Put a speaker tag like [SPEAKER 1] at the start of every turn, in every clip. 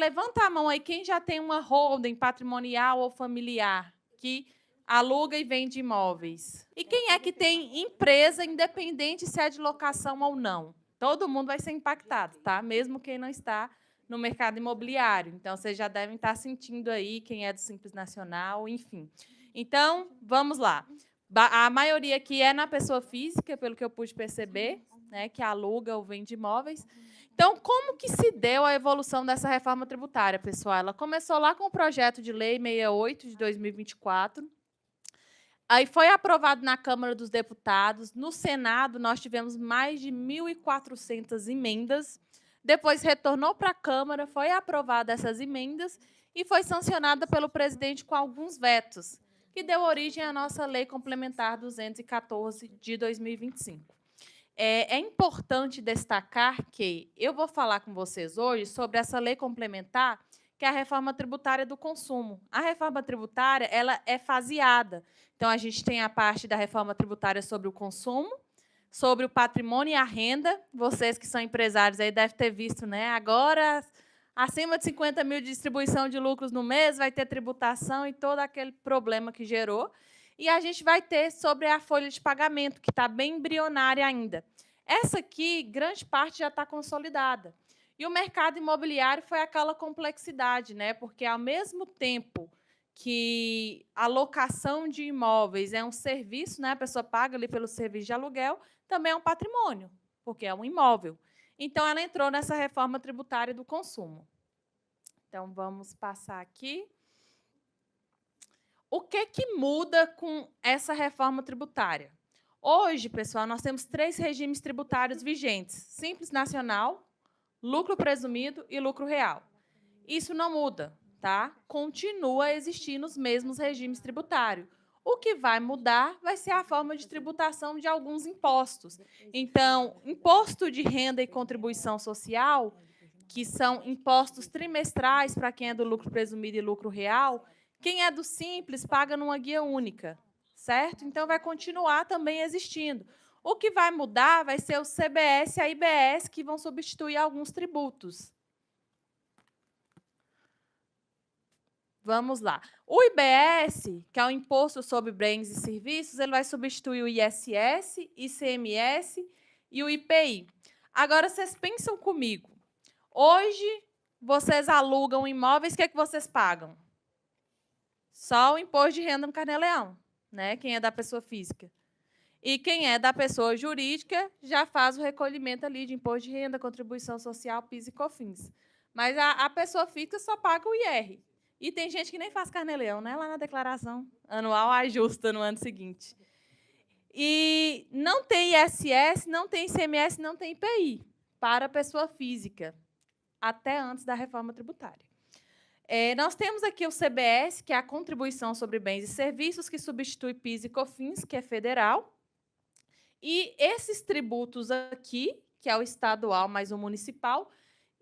[SPEAKER 1] levanta a mão aí quem já tem uma holding patrimonial ou familiar que aluga e vende imóveis. E quem é que tem empresa, independente se é de locação ou não? Todo mundo vai ser impactado, tá? Mesmo quem não está no mercado imobiliário. Então, vocês já devem estar sentindo aí quem é do Simples Nacional, enfim. Então, vamos lá. A maioria aqui é na pessoa física, pelo que eu pude perceber, né, que aluga ou vende imóveis. Então, como que se deu a evolução dessa reforma tributária, pessoal? Ela começou lá com o projeto de lei 68 de 2024. Aí foi aprovado na Câmara dos Deputados. No Senado, nós tivemos mais de 1.400 emendas. Depois retornou para a Câmara, foi aprovada essas emendas e foi sancionada pelo presidente com alguns vetos, que deu origem à nossa Lei Complementar 214 de 2025. É importante destacar que eu vou falar com vocês hoje sobre essa lei complementar, que é a reforma tributária do consumo. A reforma tributária ela é faseada. Então, a gente tem a parte da reforma tributária sobre o consumo, sobre o patrimônio e a renda. Vocês que são empresários aí devem ter visto, né? Agora, acima de 50 mil de distribuição de lucros no mês, vai ter tributação e todo aquele problema que gerou. E a gente vai ter sobre a folha de pagamento, que está bem embrionária ainda. Essa aqui, grande parte já está consolidada. E o mercado imobiliário foi aquela complexidade, né? Porque, ao mesmo tempo que a locação de imóveis é um serviço, né? A pessoa paga ali pelo serviço de aluguel, também é um patrimônio, porque é um imóvel. Então, ela entrou nessa reforma tributária do consumo. Então, vamos passar aqui. O que muda com essa reforma tributária? Hoje, pessoal, nós temos 3 regimes tributários vigentes: Simples Nacional, lucro presumido e lucro real. Isso não muda, tá? Continua existindo os mesmos regimes tributários. O que vai mudar vai ser a forma de tributação de alguns impostos. Então, imposto de renda e contribuição social, que são impostos trimestrais para quem é do lucro presumido e lucro real, quem é do Simples paga numa guia única, certo? Então, vai continuar também existindo. O que vai mudar vai ser o CBS e a IBS, que vão substituir alguns tributos. Vamos lá. O IBS, que é o Imposto sobre Bens e Serviços, ele vai substituir o ISS, ICMS e o IPI. Agora, vocês pensam comigo. Hoje, vocês alugam imóveis, o que é que vocês pagam? Só o imposto de renda no Carnê-Leão, né? Quem é da pessoa física. E quem é da pessoa jurídica já faz o recolhimento ali de imposto de renda, contribuição social, PIS e COFINS. Mas a pessoa física só paga o IR. E tem gente que nem faz Carnê-Leão, né? Lá na declaração anual ajusta no ano seguinte. E não tem ISS, não tem ICMS, não tem IPI para a pessoa física, até antes da reforma tributária. Nós temos aqui o CBS, que é a Contribuição sobre Bens e Serviços, que substitui PIS e COFINS, que é federal. E esses tributos aqui, que é o estadual mais o municipal,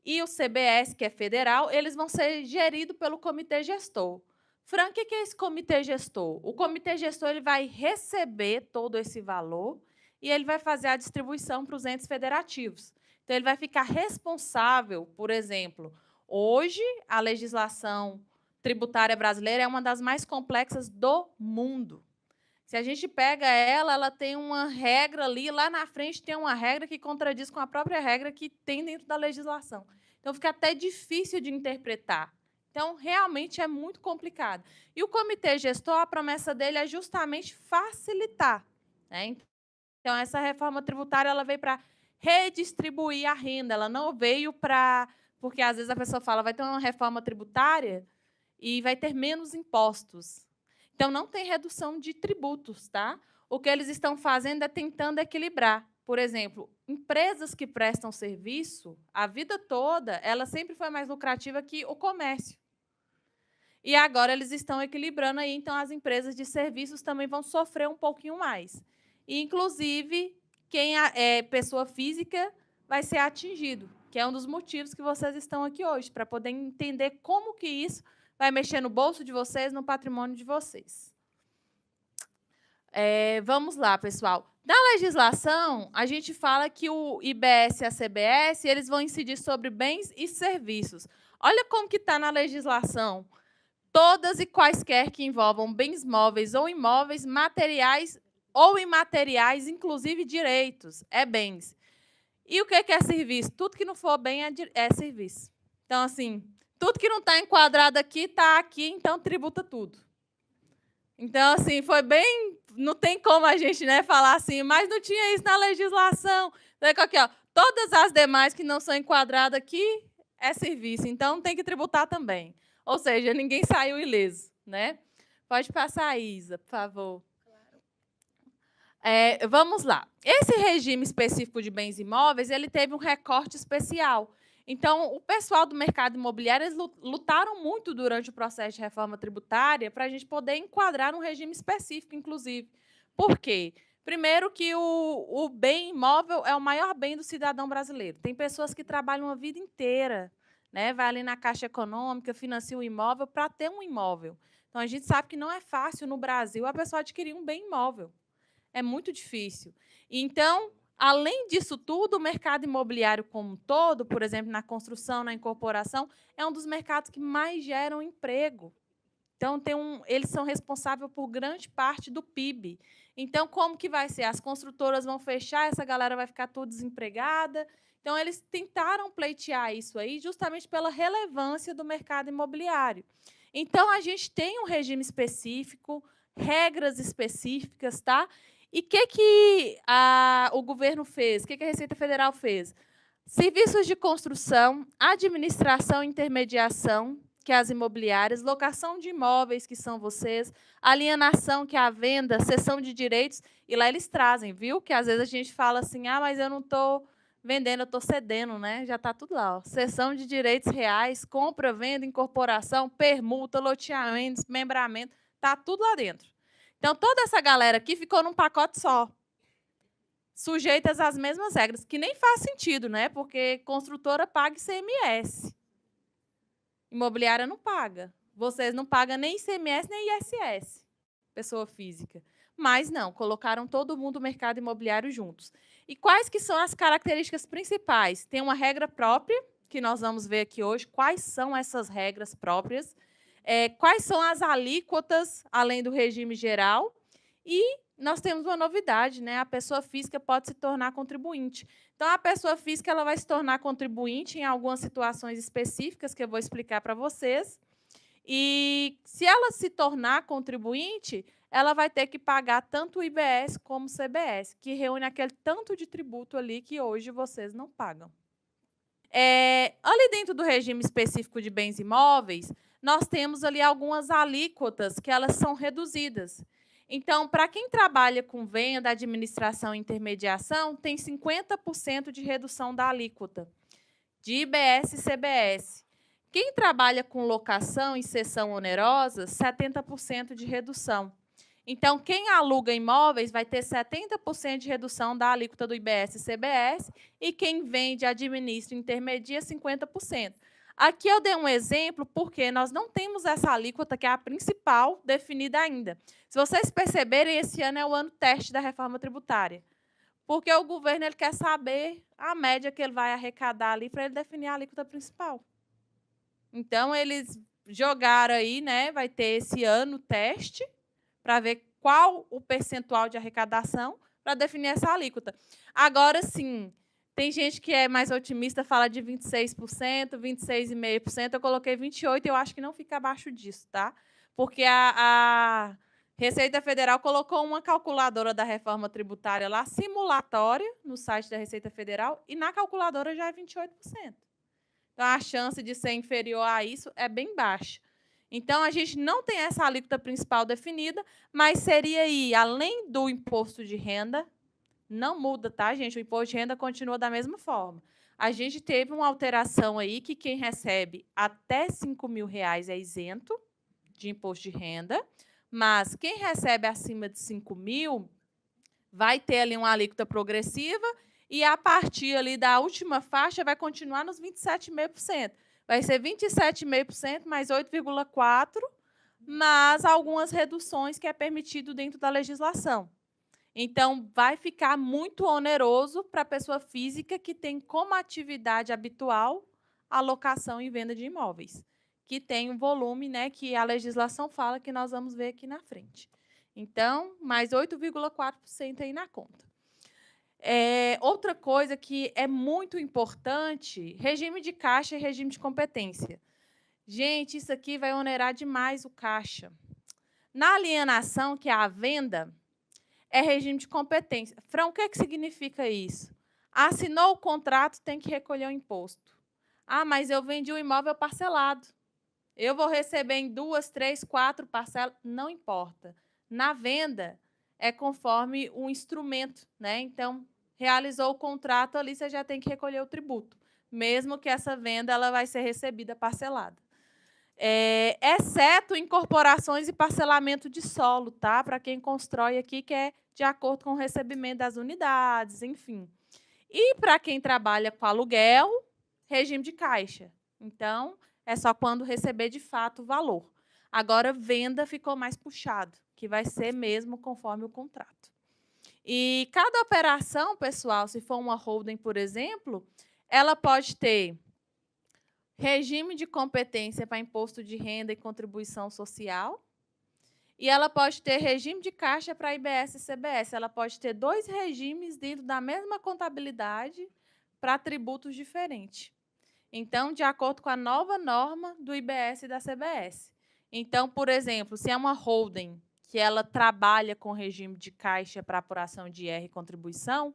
[SPEAKER 1] e o CBS, que é federal, eles vão ser geridos pelo comitê gestor. Fran, o que é esse comitê gestor? O comitê gestor ele vai receber todo esse valor e ele vai fazer a distribuição para os entes federativos. Então, ele vai ficar responsável, por exemplo, hoje, a legislação tributária brasileira é uma das mais complexas do mundo. Se a gente pega ela, ela tem uma regra ali, lá na frente tem uma regra que contradiz com a própria regra que tem dentro da legislação. Então, fica até difícil de interpretar. Então, realmente é muito complicado. E o comitê gestor, a promessa dele é justamente facilitar, né? Então, essa reforma tributária ela veio para redistribuir a renda, ela não veio para... Porque, às vezes, a pessoa fala, vai ter uma reforma tributária e vai ter menos impostos. Então, não tem redução de tributos, tá? O que eles estão fazendo é tentando equilibrar. Por exemplo, empresas que prestam serviço, a vida toda, ela sempre foi mais lucrativa que o comércio. E agora eles estão equilibrando aí, então as empresas de serviços também vão sofrer um pouquinho mais. E, inclusive, quem é pessoa física vai ser atingido, que é um dos motivos que vocês estão aqui hoje, para poder entender como que isso vai mexer no bolso de vocês, no patrimônio de vocês. Vamos lá, pessoal. Na legislação, a gente fala que o IBS e a CBS eles vão incidir sobre bens e serviços. Olha como que está na legislação. Todas e quaisquer que envolvam bens móveis ou imóveis, materiais ou imateriais, inclusive direitos, é bens. E o que é serviço? Tudo que não for bem é serviço. Então, assim, tudo que não está enquadrado aqui, está aqui, então tributa tudo. Então, assim, foi bem... Não tem como a gente, né, falar assim, mas não tinha isso na legislação. Então, aqui, ó, todas as demais que não são enquadradas aqui é serviço, então tem que tributar também. Ou seja, ninguém saiu ileso, né? Pode passar, Isa, por favor. Vamos lá. Esse regime específico de bens imóveis, ele teve um recorte especial. Então, o pessoal do mercado imobiliário, eles lutaram muito durante o processo de reforma tributária para a gente poder enquadrar um regime específico, inclusive. Por quê? Primeiro que o bem imóvel é o maior bem do cidadão brasileiro. Tem pessoas que trabalham a vida inteira, né? Vai ali na Caixa Econômica, financia um imóvel para ter um imóvel. Então, a gente sabe que não é fácil no Brasil a pessoa adquirir um bem imóvel. É muito difícil. Então, além disso tudo, o mercado imobiliário como um todo, por exemplo, na construção, na incorporação, é um dos mercados que mais geram emprego. Então, eles são responsáveis por grande parte do PIB. Então, como que vai ser? As construtoras vão fechar, essa galera vai ficar toda desempregada. Então, eles tentaram pleitear isso aí justamente pela relevância do mercado imobiliário. Então, a gente tem um regime específico, regras específicas, tá? E o que o governo fez? O que a Receita Federal fez? Serviços de construção, administração e intermediação, que é as imobiliárias, locação de imóveis, que são vocês, alienação, que é a venda, cessão de direitos, e lá eles trazem, viu? Que às vezes a gente fala assim, mas eu não estou vendendo, eu estou cedendo, né? Já está tudo lá. Ó. Cessão de direitos reais, compra, venda, incorporação, permuta, loteamento, desmembramento, está tudo lá dentro. Então, toda essa galera aqui ficou num pacote só, sujeitas às mesmas regras, que nem faz sentido, né? Porque construtora paga ICMS. Imobiliária não paga. Vocês não pagam nem ICMS nem ISS, pessoa física. Mas não, colocaram todo mundo no mercado imobiliário juntos. E quais que são as características principais? Tem uma regra própria, que nós vamos ver aqui hoje. Quais são essas regras próprias? Quais são as alíquotas, além do regime geral? E nós temos uma novidade, né? A pessoa física pode se tornar contribuinte. Então, a pessoa física ela vai se tornar contribuinte em algumas situações específicas que eu vou explicar para vocês. E se ela se tornar contribuinte, ela vai ter que pagar tanto o IBS como o CBS, que reúne aquele tanto de tributo ali que hoje vocês não pagam. Ali dentro do regime específico de bens imóveis, nós temos ali algumas alíquotas que elas são reduzidas. Então, para quem trabalha com venda, administração e intermediação, tem 50% de redução da alíquota de IBS e CBS. Quem trabalha com locação e cessão onerosa, 70% de redução. Então, quem aluga imóveis vai ter 70% de redução da alíquota do IBS e CBS, e quem vende, administra e intermedia, 50%. Aqui eu dei um exemplo porque nós não temos essa alíquota, que é a principal, definida ainda. Se vocês perceberem, esse ano é o ano teste da reforma tributária. Porque o governo ele quer saber a média que ele vai arrecadar ali para ele definir a alíquota principal. Então, eles jogaram aí, né? Vai ter esse ano teste para ver qual o percentual de arrecadação para definir essa alíquota. Agora, sim, tem gente que é mais otimista, fala de 26%, 26,5%. Eu coloquei 28%, eu acho que não fica abaixo disso, tá? Porque a Receita Federal colocou uma calculadora da reforma tributária lá, simulatória, no site da Receita Federal, e na calculadora já é 28%. Então, a chance de ser inferior a isso é bem baixa. Então, a gente não tem essa alíquota principal definida, mas seria aí, além do imposto de renda, não muda, tá, gente? O imposto de renda continua da mesma forma. A gente teve uma alteração aí que quem recebe até R$5.000 é isento de imposto de renda, mas quem recebe acima de 5.000 vai ter ali uma alíquota progressiva e a partir ali da última faixa vai continuar nos 27,5%. Vai ser 27,5% mais 8,4%, mas algumas reduções que é permitido dentro da legislação. Então, vai ficar muito oneroso para a pessoa física que tem como atividade habitual a locação e venda de imóveis, que tem um volume, né, que a legislação fala que nós vamos ver aqui na frente. Então, mais 8,4% aí na conta. Outra coisa que é muito importante, regime de caixa e regime de competência. Gente, isso aqui vai onerar demais o caixa. Na alienação, que é a venda, é regime de competência. Fran, o que significa isso? Assinou o contrato, tem que recolher o imposto. Ah, mas eu vendi o imóvel parcelado. Eu vou receber em 2, 3, 4 parcelas, não importa. Na venda, é conforme o instrumento, né? Então, realizou o contrato ali, você já tem que recolher o tributo, mesmo que essa venda ela vai ser recebida parcelada. Exceto incorporações e parcelamento de solo, tá? Para quem constrói aqui, que é de acordo com o recebimento das unidades, enfim. E para quem trabalha com aluguel, regime de caixa. Então, é só quando receber de fato o valor. Agora, venda ficou mais puxado, que vai ser mesmo conforme o contrato. E cada operação, pessoal, se for uma holding, por exemplo, ela pode ter regime de competência para imposto de renda e contribuição social, e ela pode ter regime de caixa para IBS e CBS. Ela pode ter 2 regimes dentro da mesma contabilidade para tributos diferentes. Então, de acordo com a nova norma do IBS e da CBS. Então, por exemplo, se é uma holding que ela trabalha com regime de caixa para apuração de IR e contribuição,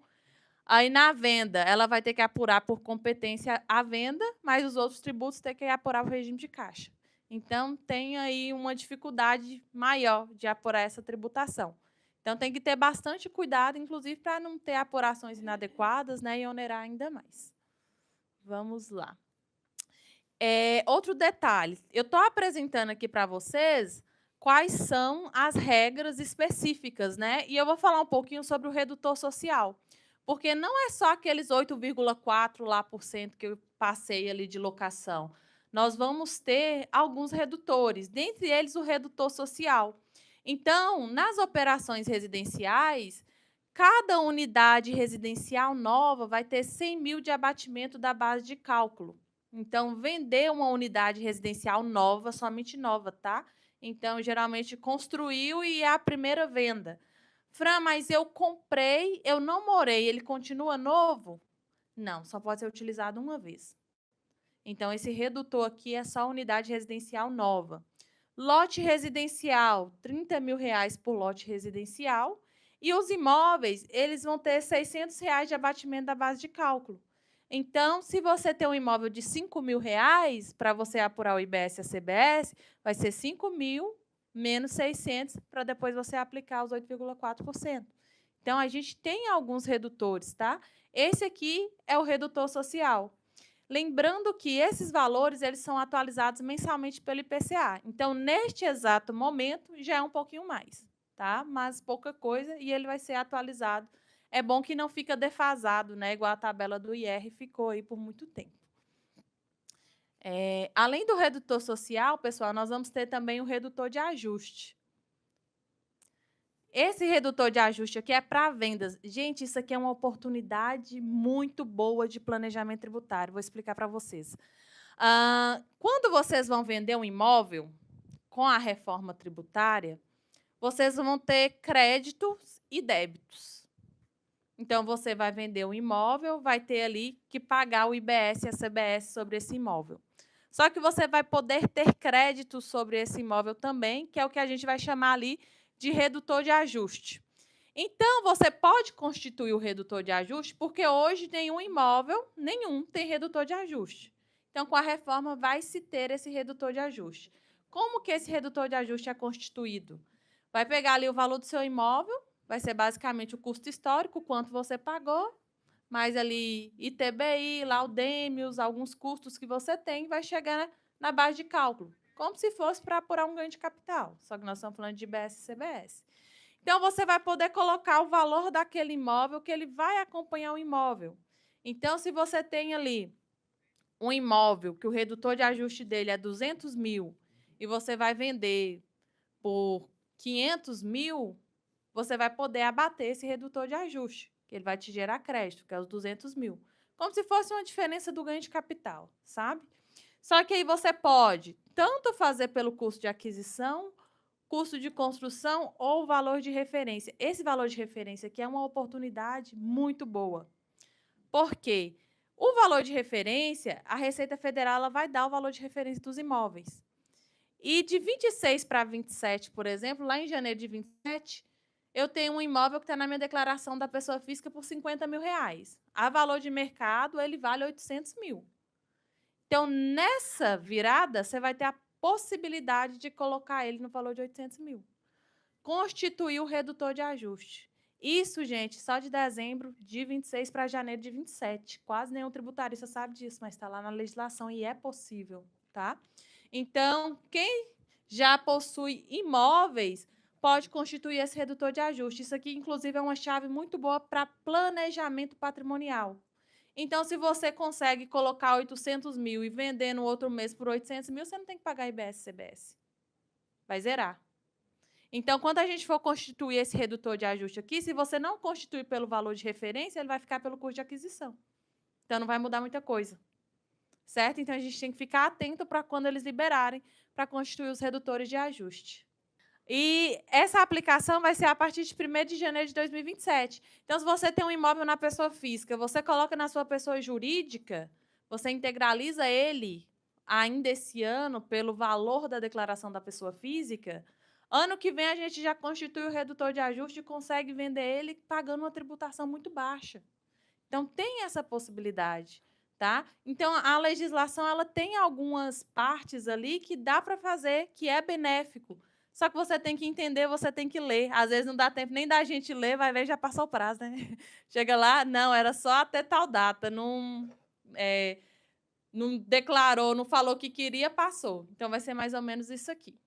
[SPEAKER 1] aí na venda ela vai ter que apurar por competência a venda, mas os outros tributos têm que apurar o regime de caixa. Então, tem aí uma dificuldade maior de apurar essa tributação. Então, tem que ter bastante cuidado, inclusive, para não ter apurações inadequadas, né, e onerar ainda mais. Vamos lá. Outro detalhe, eu estou apresentando aqui para vocês quais são as regras específicas, né? E eu vou falar um pouquinho sobre o redutor social, porque não é só aqueles 8,4% que eu passei ali de locação. Nós vamos ter alguns redutores, dentre eles o redutor social. Então, nas operações residenciais, cada unidade residencial nova vai ter 100 mil de abatimento da base de cálculo. Então, vender uma unidade residencial nova, somente nova, tá? Então, geralmente, construiu e é a primeira venda. Fran, mas eu comprei, eu não morei, ele continua novo? Não, só pode ser utilizado uma vez. Então, esse redutor aqui é só unidade residencial nova. Lote residencial, R$ 30 mil por lote residencial. E os imóveis, eles vão ter R$ 600 de abatimento da base de cálculo. Então, se você tem um imóvel de R$ 5 mil, para você apurar o IBS e a CBS, vai ser 5 mil menos 600, para depois você aplicar os 8,4%. Então, a gente tem alguns redutores, tá? Esse aqui é o redutor social. Lembrando que esses valores eles são atualizados mensalmente pelo IPCA. Então, neste exato momento, já é um pouquinho mais, tá? Mas pouca coisa e ele vai ser atualizado. É bom que não fica defasado, né? Igual a tabela do IR ficou aí por muito tempo. Além do redutor social, pessoal, nós vamos ter também o redutor de ajuste. Esse redutor de ajuste aqui é para vendas. Gente, isso aqui é uma oportunidade muito boa de planejamento tributário. Vou explicar para vocês. Quando vocês vão vender um imóvel com a reforma tributária, vocês vão ter créditos e débitos. Então, você vai vender um imóvel, vai ter ali que pagar o IBS e a CBS sobre esse imóvel. Só que você vai poder ter crédito sobre esse imóvel também, que é o que a gente vai chamar ali de redutor de ajuste. Então, você pode constituir o redutor de ajuste, porque hoje nenhum imóvel, tem redutor de ajuste. Então, com a reforma, vai se ter esse redutor de ajuste. Como que esse redutor de ajuste é constituído? Vai pegar ali o valor do seu imóvel, vai ser basicamente o custo histórico, quanto você pagou, mais ali ITBI, laudêmios, alguns custos que você tem, vai chegar na base de cálculo, como se fosse para apurar um ganho de capital, só que nós estamos falando de IBS e CBS. Então, você vai poder colocar o valor daquele imóvel que ele vai acompanhar o imóvel. Então, se você tem ali um imóvel que o redutor de ajuste dele é 200 mil e você vai vender por 500 mil, você vai poder abater esse redutor de ajuste, que ele vai te gerar crédito, que é os 200 mil. como se fosse uma diferença do ganho de capital, sabe? Só que aí você pode tanto fazer pelo custo de aquisição, custo de construção ou valor de referência. Esse valor de referência aqui é uma oportunidade muito boa. Por quê? O valor de referência, a Receita Federal ela vai dar o valor de referência dos imóveis. E de 26 para 27, por exemplo, lá em janeiro de 27, eu tenho um imóvel que está na minha declaração da pessoa física por R$ 50.000. A valor de mercado, ele vale 800 mil. Então, nessa virada, você vai ter a possibilidade de colocar ele no valor de 800 mil. Constituir o redutor de ajuste. Isso, gente, só de dezembro de 26 para janeiro de 27. Quase nenhum tributarista sabe disso, mas está lá na legislação e é possível, tá? Então, quem já possui imóveis pode constituir esse redutor de ajuste. Isso aqui, inclusive, é uma chave muito boa para planejamento patrimonial. Então, se você consegue colocar 800 mil e vender no outro mês por 800 mil, você não tem que pagar IBS e CBS. Vai zerar. Então, quando a gente for constituir esse redutor de ajuste aqui, se você não constituir pelo valor de referência, ele vai ficar pelo custo de aquisição. Então, não vai mudar muita coisa. Certo? Então, a gente tem que ficar atento para quando eles liberarem para constituir os redutores de ajuste. E essa aplicação vai ser a partir de 1º de janeiro de 2027. Então, se você tem um imóvel na pessoa física, você coloca na sua pessoa jurídica, você integraliza ele ainda esse ano pelo valor da declaração da pessoa física, ano que vem a gente já constitui o redutor de ajuste e consegue vender ele pagando uma tributação muito baixa. Então, tem essa possibilidade. Tá? Então, a legislação ela tem algumas partes ali que dá para fazer, que é benéfico. Só que você tem que entender, você tem que ler. Às vezes não dá tempo nem da gente ler, vai ver, já passou o prazo, né? Chega lá, não, era só até tal data, não declarou, não falou o que queria, passou. Então, vai ser mais ou menos isso aqui.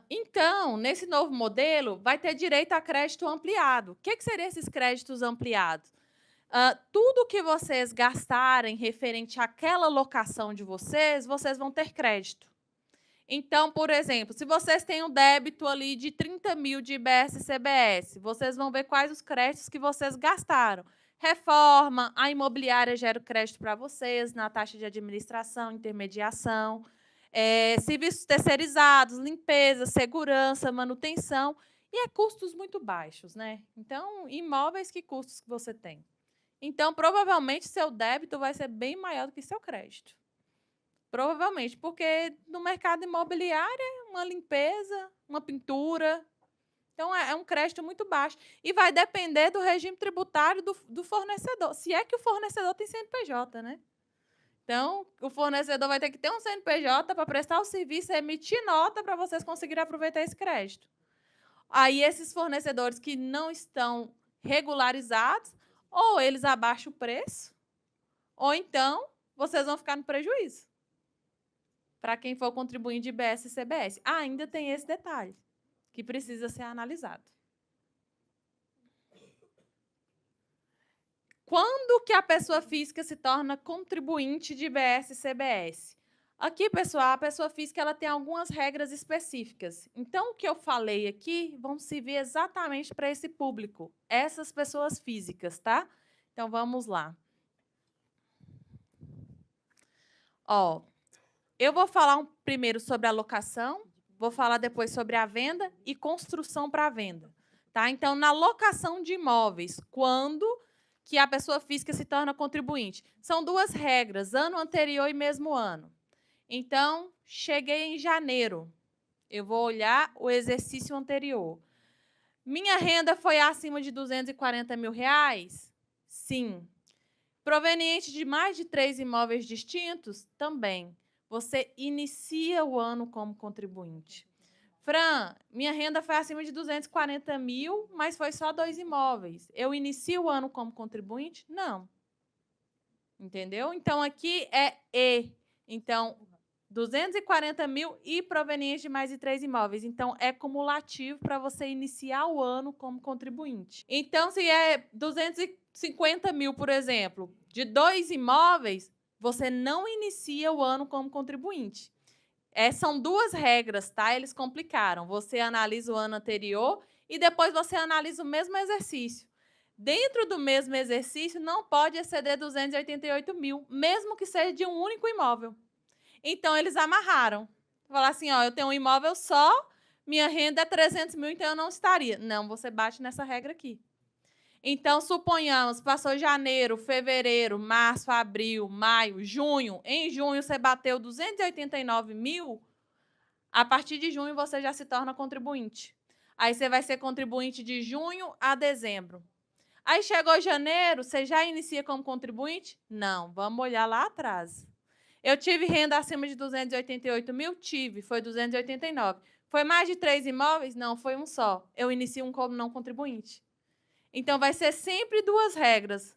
[SPEAKER 1] Então, nesse novo modelo, vai ter direito a crédito ampliado. O que seriam esses créditos ampliados? Tudo que vocês gastarem referente àquela locação de vocês, vocês vão ter crédito. Então, por exemplo, se vocês têm um débito ali de 30 mil de IBS e CBS, vocês vão ver quais os créditos que vocês gastaram. Reforma, a imobiliária gera o crédito para vocês na taxa de administração, intermediação, serviços terceirizados, limpeza, segurança, manutenção, e custos muito baixos, né? Então, imóveis, que custos que você tem? Então, provavelmente, seu débito vai ser bem maior do que seu crédito. Provavelmente, porque no mercado imobiliário é uma limpeza, uma pintura. Então, é um crédito muito baixo. E vai depender do regime tributário do fornecedor. Se é que o fornecedor tem CNPJ, né? Então, o fornecedor vai ter que ter um CNPJ para prestar o serviço e emitir nota para vocês conseguirem aproveitar esse crédito. Aí, esses fornecedores que não estão regularizados, ou eles abaixam o preço, ou então vocês vão ficar no prejuízo. Para quem for contribuinte de IBS e CBS. Ainda tem esse detalhe, que precisa ser analisado. Quando que a pessoa física se torna contribuinte de IBS e CBS? Aqui, pessoal, a pessoa física ela tem algumas regras específicas. Então, o que eu falei aqui vão servir exatamente para esse público, essas pessoas físicas, tá? Então, vamos lá. Eu vou falar primeiro sobre a locação, vou falar depois sobre a venda e construção para a venda. Tá? Então, na locação de imóveis, quando que a pessoa física se torna contribuinte? São duas regras, ano anterior e mesmo ano. Então, cheguei em janeiro. Eu vou olhar o exercício anterior. Minha renda foi acima de R$ 240 mil? Sim. Proveniente de mais de 3 imóveis distintos? Também. Você inicia o ano como contribuinte. Fran, minha renda foi acima de 240 mil, mas foi só 2 imóveis. Eu inicio o ano como contribuinte? Não. Entendeu? Então, aqui é E. Então, 240 mil e proveniente de mais de 3 imóveis. Então, é cumulativo para você iniciar o ano como contribuinte. Então, se é 250 mil, por exemplo, de 2 imóveis, você não inicia o ano como contribuinte. São duas regras, tá? Eles complicaram. Você analisa o ano anterior e depois você analisa o mesmo exercício. dentro do mesmo exercício, não pode exceder 288 mil, mesmo que seja de um único imóvel. Então, eles amarraram. Falar assim, ó, eu tenho um imóvel só, minha renda é 300 mil, então eu não estaria. Não, você bate nessa regra aqui. Então, suponhamos, passou janeiro, fevereiro, março, abril, maio, junho. Em junho, você bateu 289 mil. A partir de junho, você já se torna contribuinte. Aí, você vai ser contribuinte de junho a dezembro. Aí, chegou janeiro, você já inicia como contribuinte? Não, vamos olhar lá atrás. Eu tive renda acima de 288 mil? Tive, foi 289. Foi mais de 3 imóveis? Não, foi um só. Eu inicio um como não contribuinte. Então, vai ser sempre duas regras.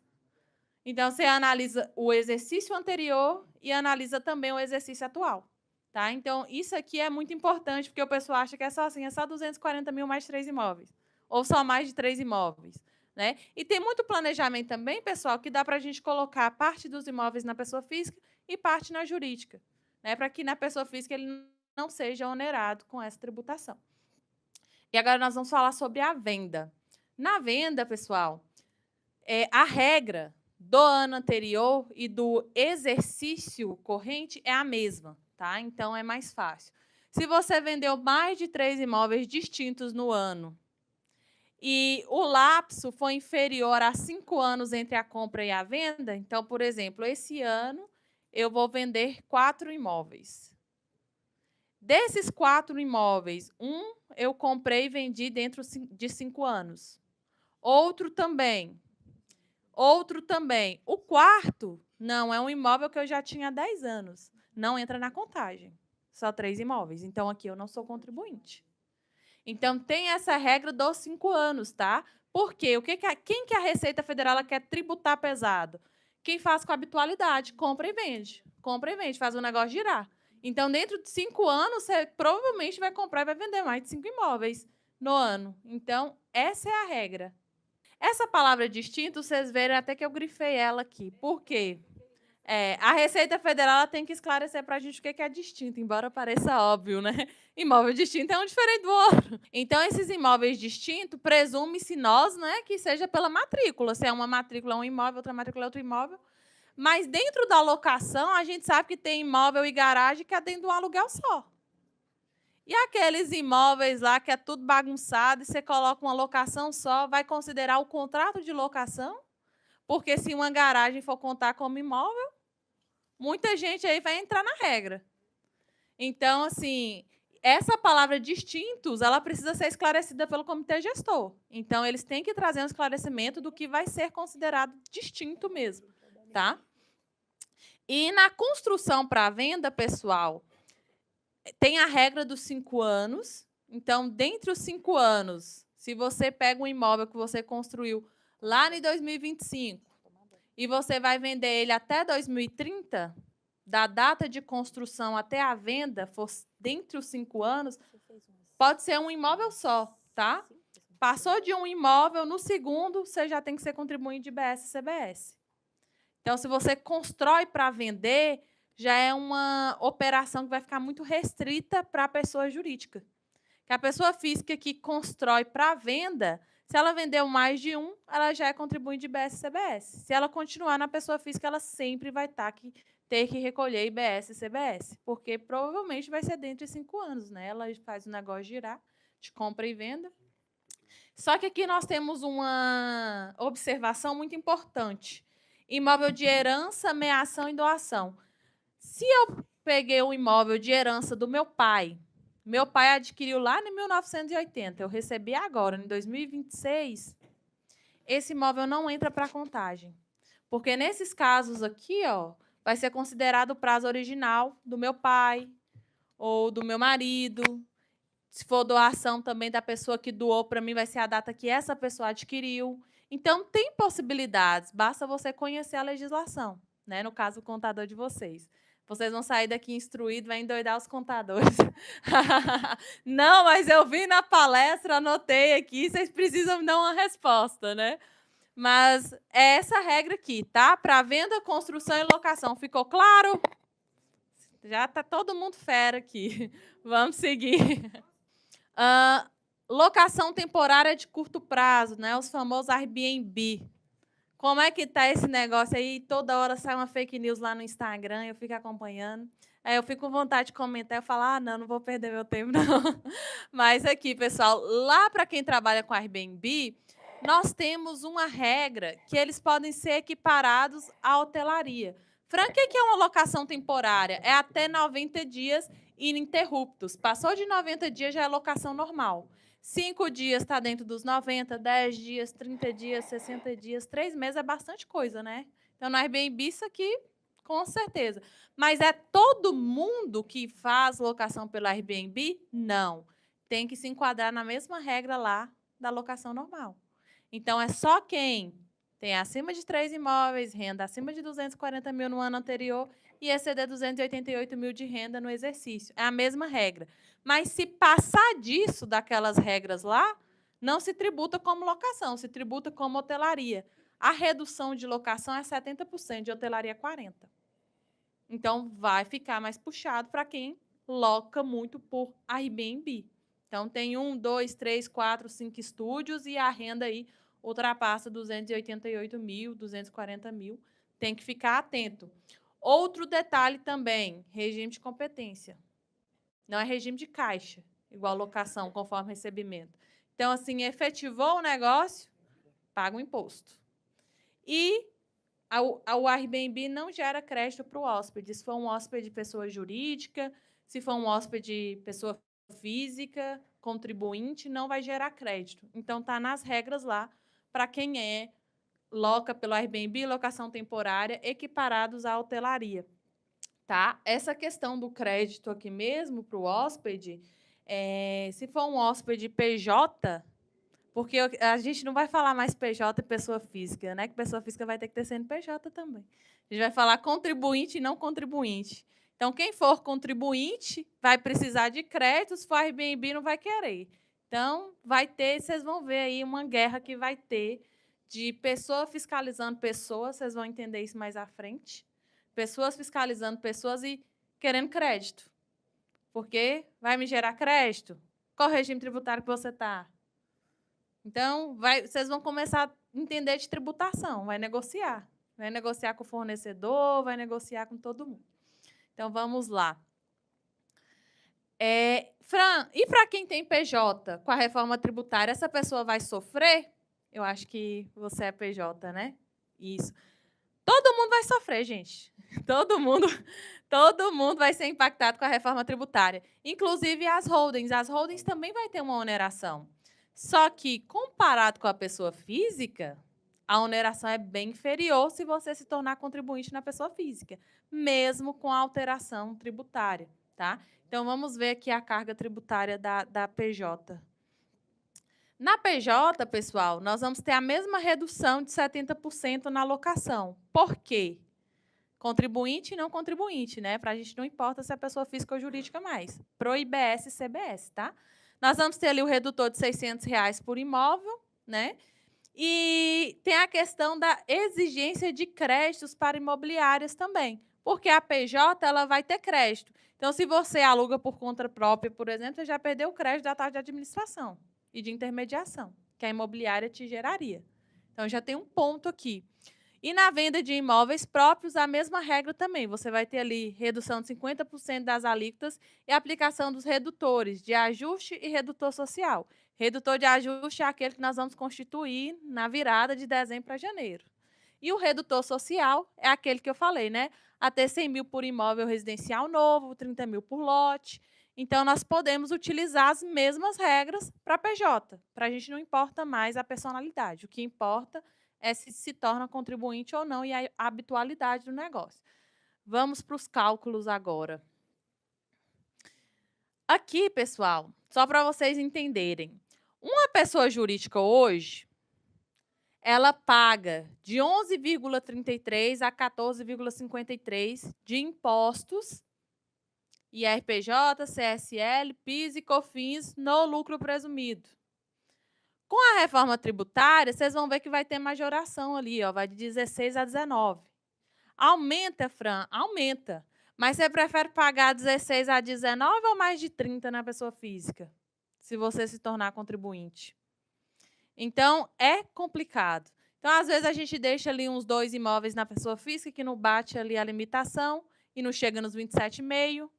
[SPEAKER 1] Então, você analisa o exercício anterior e analisa também o exercício atual. Tá? Então, isso aqui é muito importante, porque o pessoal acha que é só assim, é só 240 mil mais 3 imóveis. Ou só mais de 3 imóveis. Né? E tem muito planejamento também, pessoal, que dá para a gente colocar parte dos imóveis na pessoa física e parte na jurídica. Né? Para que na pessoa física ele não seja onerado com essa tributação. E agora nós vamos falar sobre a venda. Na venda, pessoal, a regra do ano anterior e do exercício corrente é a mesma, tá? Então, é mais fácil. Se você vendeu mais de 3 imóveis distintos no ano e o lapso foi inferior a 5 anos entre a compra e a venda, então, por exemplo, esse ano eu vou vender 4 imóveis. Desses 4 imóveis, um eu comprei e vendi dentro de 5 anos. Outro também. Outro também. O quarto, não, é um imóvel que eu já tinha há 10 anos. Não entra na contagem. Só 3 imóveis. Então, aqui eu não sou contribuinte. Então, tem essa regra dos 5 anos, tá? Por quê? Quem que a Receita Federal ela quer tributar pesado? Quem faz com habitualidade, compra e vende. Compra e vende, faz o negócio girar. Então, dentro de 5 anos, você provavelmente vai comprar e vai vender mais de 5 imóveis no ano. Então, essa é a regra. Essa palavra distinto, vocês verem até que eu grifei ela aqui. Por quê? A Receita Federal ela tem que esclarecer para a gente o que é distinto, embora pareça óbvio, né? Imóvel distinto é um diferente do outro. Então, esses imóveis distintos, presume-se nós, né, que seja pela matrícula. Se é uma matrícula é um imóvel, outra matrícula é outro imóvel. Mas dentro da locação, a gente sabe que tem imóvel e garagem que é dentro de um aluguel só. E aqueles imóveis lá que é tudo bagunçado e você coloca uma locação só, vai considerar o contrato de locação? Porque se uma garagem for contar como imóvel, muita gente aí vai entrar na regra. Então, assim, essa palavra distintos, ela precisa ser esclarecida pelo comitê gestor. Então, eles têm que trazer um esclarecimento do que vai ser considerado distinto mesmo, tá? E na construção para venda, pessoal, tem a regra dos 5 anos. Então, dentre os 5 anos, se você pega um imóvel que você construiu lá em 2025 e você vai vender ele até 2030, da data de construção até a venda, for dentre os 5 anos, pode ser um imóvel só, tá? Passou de um imóvel, no segundo, você já tem que ser contribuinte de IBS e CBS. Então, se você constrói para vender, já é uma operação que vai ficar muito restrita para a pessoa jurídica. Que a pessoa física que constrói para venda, se ela vendeu mais de um, ela já é contribuinte de IBS e CBS. Se ela continuar na pessoa física, ela sempre vai ter que recolher IBS e CBS, porque provavelmente vai ser dentro de 5 anos, né? Ela faz o negócio girar, de compra e venda. Só que aqui nós temos uma observação muito importante. Imóvel de herança, meação e doação. Se eu peguei um imóvel de herança do meu pai adquiriu lá em 1980, eu recebi agora, em 2026, esse imóvel não entra para a contagem. Porque nesses casos aqui, ó, vai ser considerado o prazo original do meu pai ou do meu marido. Se for doação também da pessoa que doou para mim, vai ser a data que essa pessoa adquiriu. Então, tem possibilidades, basta você conhecer a legislação, né? No caso, o contador de vocês. Vocês vão sair daqui instruídos, vai endoidar os contadores. Não, mas eu vi na palestra, anotei aqui, vocês precisam me dar uma resposta, né? Mas é essa regra aqui, tá? Para venda, construção e locação. Ficou claro? Já está todo mundo fera aqui. Vamos seguir. Locação temporária de curto prazo, né? Os famosos Airbnb. Como é que tá esse negócio aí? Toda hora sai uma fake news lá no Instagram, eu fico acompanhando. Aí eu fico com vontade de comentar, eu falo, não vou perder meu tempo, não. Mas aqui, pessoal, lá para quem trabalha com Airbnb, nós temos uma regra que eles podem ser equiparados à hotelaria. Fran, o que é uma locação temporária? É até 90 dias ininterruptos. Passou de 90 dias, já é locação normal. 5 dias está dentro dos 90, 10 dias, 30 dias, 60 dias, 3 meses é bastante coisa, né? Então, no Airbnb, isso aqui, com certeza. Mas é todo mundo que faz locação pelo Airbnb? Não. Tem que se enquadrar na mesma regra lá da locação normal. Então, é só quem tem acima de 3 imóveis, renda acima de 240 mil no ano anterior e exceder 288 mil de renda no exercício. É a mesma regra. Mas se passar disso, daquelas regras lá, não se tributa como locação, se tributa como hotelaria. A redução de locação é 70%, de hotelaria é 40%. Então, vai ficar mais puxado para quem loca muito por Airbnb. Então, tem 1, 2, 3, 4, 5 estúdios e a renda aí ultrapassa 288 mil, 240 mil. Tem que ficar atento. Outro detalhe também, regime de competência. Não é regime de caixa, igual locação, conforme recebimento. Então, assim, efetivou o negócio, paga o imposto. E o Airbnb não gera crédito para o hóspede. Se for um hóspede pessoa jurídica, se for um hóspede pessoa física, contribuinte, não vai gerar crédito. Então, está nas regras lá para quem loca pelo Airbnb, locação temporária, equiparados à hotelaria. Tá? Essa questão do crédito aqui mesmo para o hóspede, se for um hóspede PJ, porque a gente não vai falar mais PJ e pessoa física, né? Que pessoa física vai ter que ter CNPJ também. A gente vai falar contribuinte e não contribuinte. Então, quem for contribuinte vai precisar de crédito, se for Airbnb não vai querer. Então, vai ter, vocês vão ver aí uma guerra que vai ter de pessoa fiscalizando pessoas, vocês vão entender isso mais à frente. Pessoas fiscalizando pessoas e querendo crédito. Porque vai me gerar crédito? Qual regime tributário que você está? Então, vocês vão começar a entender de tributação, vai negociar. Vai negociar com o fornecedor, vai negociar com todo mundo. Então, vamos lá. Fran, e para quem tem PJ com a reforma tributária, essa pessoa vai sofrer? Eu acho que você é PJ, né? Isso. Todo mundo vai sofrer, gente. Todo mundo vai ser impactado com a reforma tributária. Inclusive as holdings. As holdings também vai ter uma oneração. Só que, comparado com a pessoa física, a oneração é bem inferior se você se tornar contribuinte na pessoa física, mesmo com a alteração tributária. Tá? Então, vamos ver aqui a carga tributária da PJ. Na PJ, pessoal, nós vamos ter a mesma redução de 70% na alocação. Por quê? Contribuinte e não contribuinte, né? Para a gente não importa se é pessoa física ou jurídica mais. Pro IBS e CBS, tá? Nós vamos ter ali o redutor de R$600 por imóvel, né? E tem a questão da exigência de créditos para imobiliárias também, porque a PJ ela vai ter crédito. Então, se você aluga por conta própria, por exemplo, você já perdeu o crédito da taxa de administração e de intermediação, que a imobiliária te geraria. Então, já tem um ponto aqui. E na venda de imóveis próprios, a mesma regra também. Você vai ter ali redução de 50% das alíquotas e aplicação dos redutores de ajuste e redutor social. Redutor de ajuste é aquele que nós vamos constituir na virada de dezembro para janeiro. E o redutor social é aquele que eu falei, né? Até 100 mil por imóvel residencial novo, 30 mil por lote. Então, nós podemos utilizar as mesmas regras para PJ. Para a gente não importa mais a personalidade. O que importa é se torna contribuinte ou não e a habitualidade do negócio. Vamos para os cálculos agora. Aqui, pessoal, só para vocês entenderem. Uma pessoa jurídica hoje, ela paga de 11,33 a 14,53 de impostos, IRPJ, CSL, PIS e COFINS no lucro presumido. Com a reforma tributária, vocês vão ver que vai ter majoração ali, ó, vai de 16 a 19. Aumenta, Fran? Aumenta. Mas você prefere pagar 16 a 19 ou mais de 30 na pessoa física? se você se tornar contribuinte. Então, é complicado. Então, às vezes, a gente deixa ali uns 2 imóveis na pessoa física que não bate ali a limitação e não chega nos 27,5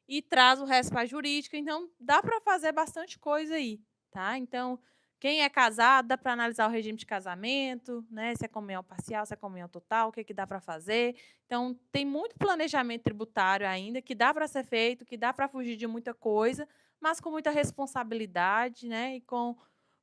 [SPEAKER 1] e traz o resto para a jurídica. Então, dá para fazer bastante coisa aí, tá? Então, quem é casado, dá para analisar o regime de casamento, né? Se é comunhão parcial, se é comunhão total, o que dá para fazer. Então, tem muito planejamento tributário ainda que dá para ser feito, que dá para fugir de muita coisa, mas com muita responsabilidade, né? E com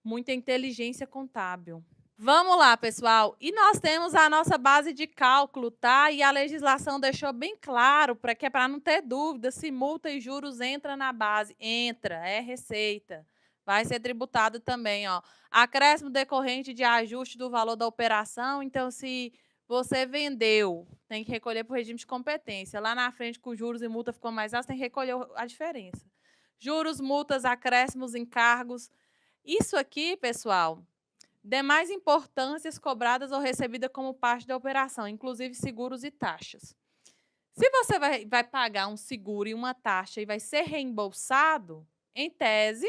[SPEAKER 1] muita inteligência contábil. Vamos lá, pessoal. E nós temos a nossa base de cálculo, tá? E a legislação deixou bem claro para que é para não ter dúvida se multa e juros entra na base. Entra, é receita. Vai ser tributado também, ó. Acréscimo decorrente de ajuste do valor da operação. Então, se você vendeu, tem que recolher para o regime de competência. Lá na frente, com juros e multa ficou mais alto, tem que recolher a diferença. Juros, multas, acréscimos, encargos. Isso aqui, pessoal, demais importâncias cobradas ou recebidas como parte da operação, inclusive seguros e taxas. Se você vai pagar um seguro e uma taxa e vai ser reembolsado, em tese,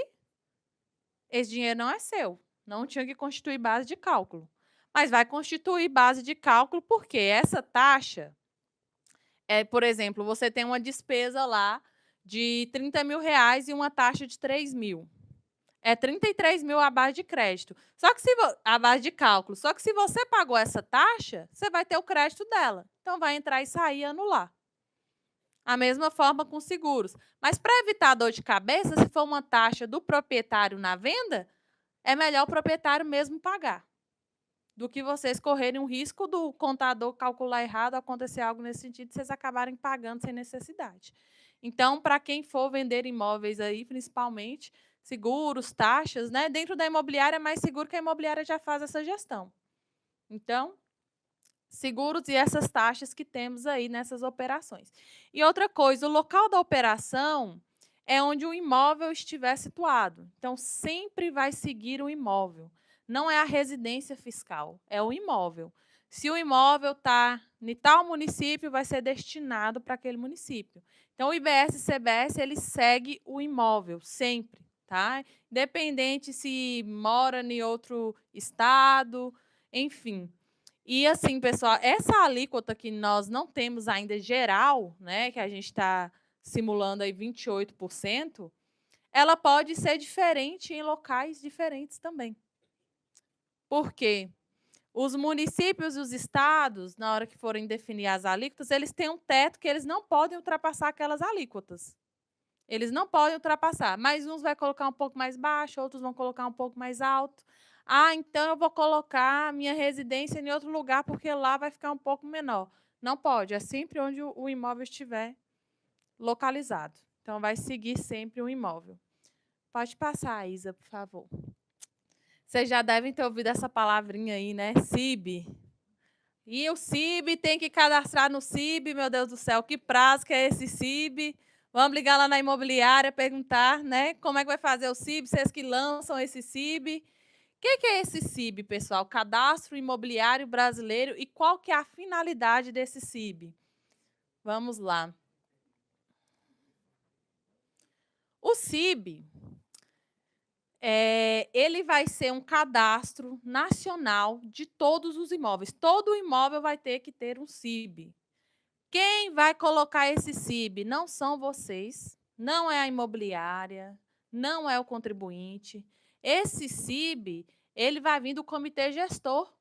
[SPEAKER 1] esse dinheiro não é seu. Não tinha que constituir base de cálculo. Mas vai constituir base de cálculo porque essa taxa, por exemplo, você tem uma despesa lá de R$ 30.000 e uma taxa de 3.000. É 33.000 a base de crédito. Só que a base de cálculo. Só que se você pagou essa taxa, você vai ter o crédito dela. Então vai entrar e sair e anular. A mesma forma com seguros. Mas para evitar dor de cabeça, se for uma taxa do proprietário na venda, é melhor o proprietário mesmo pagar, do que vocês correrem o risco do contador calcular errado, acontecer algo nesse sentido, e vocês acabarem pagando sem necessidade. Então, para quem for vender imóveis aí, principalmente, seguros, taxas, né? Dentro da imobiliária é mais seguro que a imobiliária já faz essa gestão. Então, seguros e essas taxas que temos aí nessas operações. E outra coisa, o local da operação é onde o imóvel estiver situado. Então, sempre vai seguir o imóvel. Não é a residência fiscal, é o imóvel. Se o imóvel está em tal município, vai ser destinado para aquele município. Então, o IBS e CBS, ele segue o imóvel, sempre, tá? Independente se mora em outro estado, enfim. E assim, pessoal, essa alíquota que nós não temos ainda geral, né, que a gente está simulando aí 28%, ela pode ser diferente em locais diferentes também. Por quê? Os municípios e os estados, na hora que forem definir as alíquotas, eles têm um teto que eles não podem ultrapassar aquelas alíquotas. Eles não podem ultrapassar, mas uns vai colocar um pouco mais baixo, outros vão colocar um pouco mais alto. Ah, então eu vou colocar a minha residência em outro lugar porque lá vai ficar um pouco menor. Não pode, é sempre onde o imóvel estiver localizado. Então, vai seguir sempre o imóvel. Pode passar, Isa, por favor. Vocês já devem ter ouvido essa palavrinha aí, né? CIB. E o CIB tem que cadastrar no CIB, meu Deus do céu, que prazo que é esse CIB? Vamos ligar lá na imobiliária, perguntar, né? Como é que vai fazer o CIB, vocês que lançam esse CIB. O que é esse CIB, pessoal? Cadastro Imobiliário Brasileiro. E qual que é a finalidade desse CIB? Vamos lá. O CIB, ele vai ser um cadastro nacional de todos os imóveis. Todo imóvel vai ter que ter um CIB. Quem vai colocar esse CIB? Não são vocês, não é a imobiliária, não é o contribuinte. Esse CIB, ele vai vir do comitê gestor,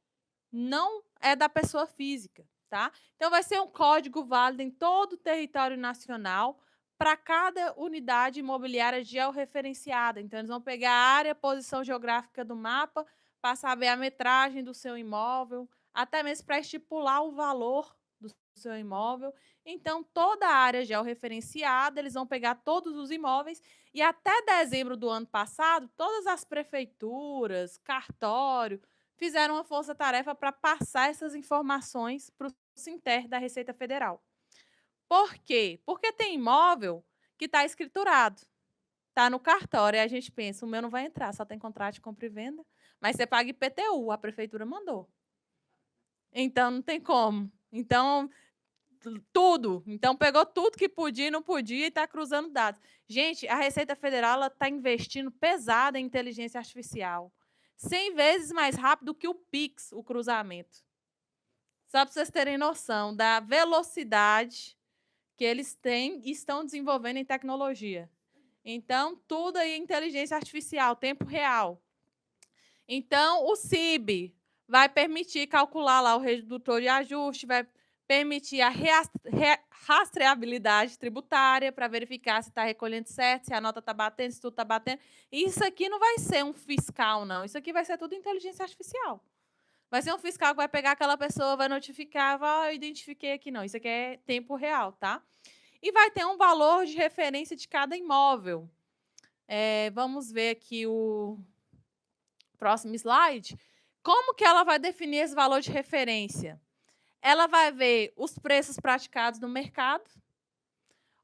[SPEAKER 1] não é da pessoa física, tá? Então, vai ser um código válido em todo o território nacional para cada unidade imobiliária georreferenciada. Então, eles vão pegar a área, a posição geográfica do mapa, para saber a metragem do seu imóvel, até mesmo para estipular o valor do seu imóvel. Então, toda a área georreferenciada, eles vão pegar todos os imóveis e até dezembro do ano passado, todas as prefeituras, cartório, fizeram uma força-tarefa para passar essas informações para o Sinter da Receita Federal. Por quê? Porque tem imóvel que está escriturado, está no cartório, e a gente pensa, o meu não vai entrar, só tem contrato de compra e venda, mas você paga IPTU, a prefeitura mandou. Então, não tem como. Então, tudo. Então, pegou tudo que podia e não podia e está cruzando dados. Gente, a Receita Federal está investindo pesado em inteligência artificial. 100 vezes mais rápido que o Pix, o cruzamento. Só para vocês terem noção da velocidade que eles têm e estão desenvolvendo em tecnologia. Então, tudo aí é inteligência artificial, tempo real. Então, o CIB vai permitir calcular lá o redutor de ajuste, vai permitir a rastreabilidade tributária para verificar se está recolhendo certo, se a nota está batendo, se tudo está batendo. Isso aqui não vai ser um fiscal, não. Isso aqui vai ser tudo inteligência artificial. Vai ser um fiscal que vai pegar aquela pessoa, vai notificar, vai, eu identifiquei aqui, não. Isso aqui é tempo real, tá? E vai ter um valor de referência de cada imóvel. Vamos ver aqui o próximo slide. Como que ela vai definir esse valor de referência? Ela vai ver os preços praticados no mercado,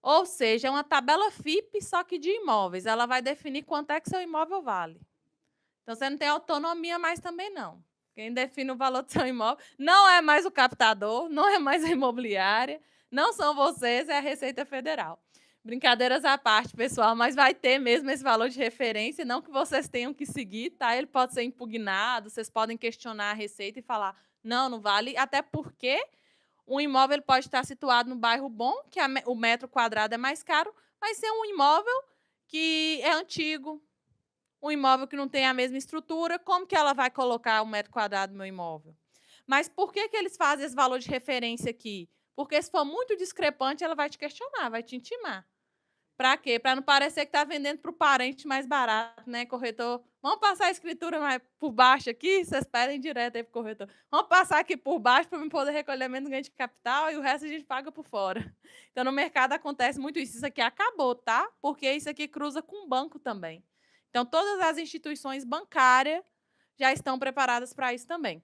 [SPEAKER 1] ou seja, é uma tabela FIP, só que de imóveis. Ela vai definir quanto é que seu imóvel vale. Então, você não tem autonomia mais também, não. Quem define o valor do seu imóvel não é mais o captador, não é mais a imobiliária, não são vocês, é a Receita Federal. Brincadeiras à parte, pessoal, mas vai ter mesmo esse valor de referência, não que vocês tenham que seguir, tá? Ele pode ser impugnado, vocês podem questionar a Receita e falar, não, não vale, até porque um imóvel ele pode estar situado no bairro bom, que o metro quadrado é mais caro, mas ser um imóvel que é antigo, um imóvel que não tem a mesma estrutura, como que ela vai colocar o metro quadrado no meu imóvel? Mas por que eles fazem esse valor de referência aqui? Porque se for muito discrepante, ela vai te questionar, vai te intimar. Para quê? Para não parecer que está vendendo para o parente mais barato, né, corretor? Vamos passar a escritura mais por baixo aqui? Vocês pedem direto aí para o corretor. Vamos passar aqui por baixo para eu poder recolher menos ganho de capital e o resto a gente paga por fora. Então, no mercado acontece muito isso. Isso aqui acabou, tá? Porque isso aqui cruza com o banco também. Então, todas as instituições bancárias já estão preparadas para isso também.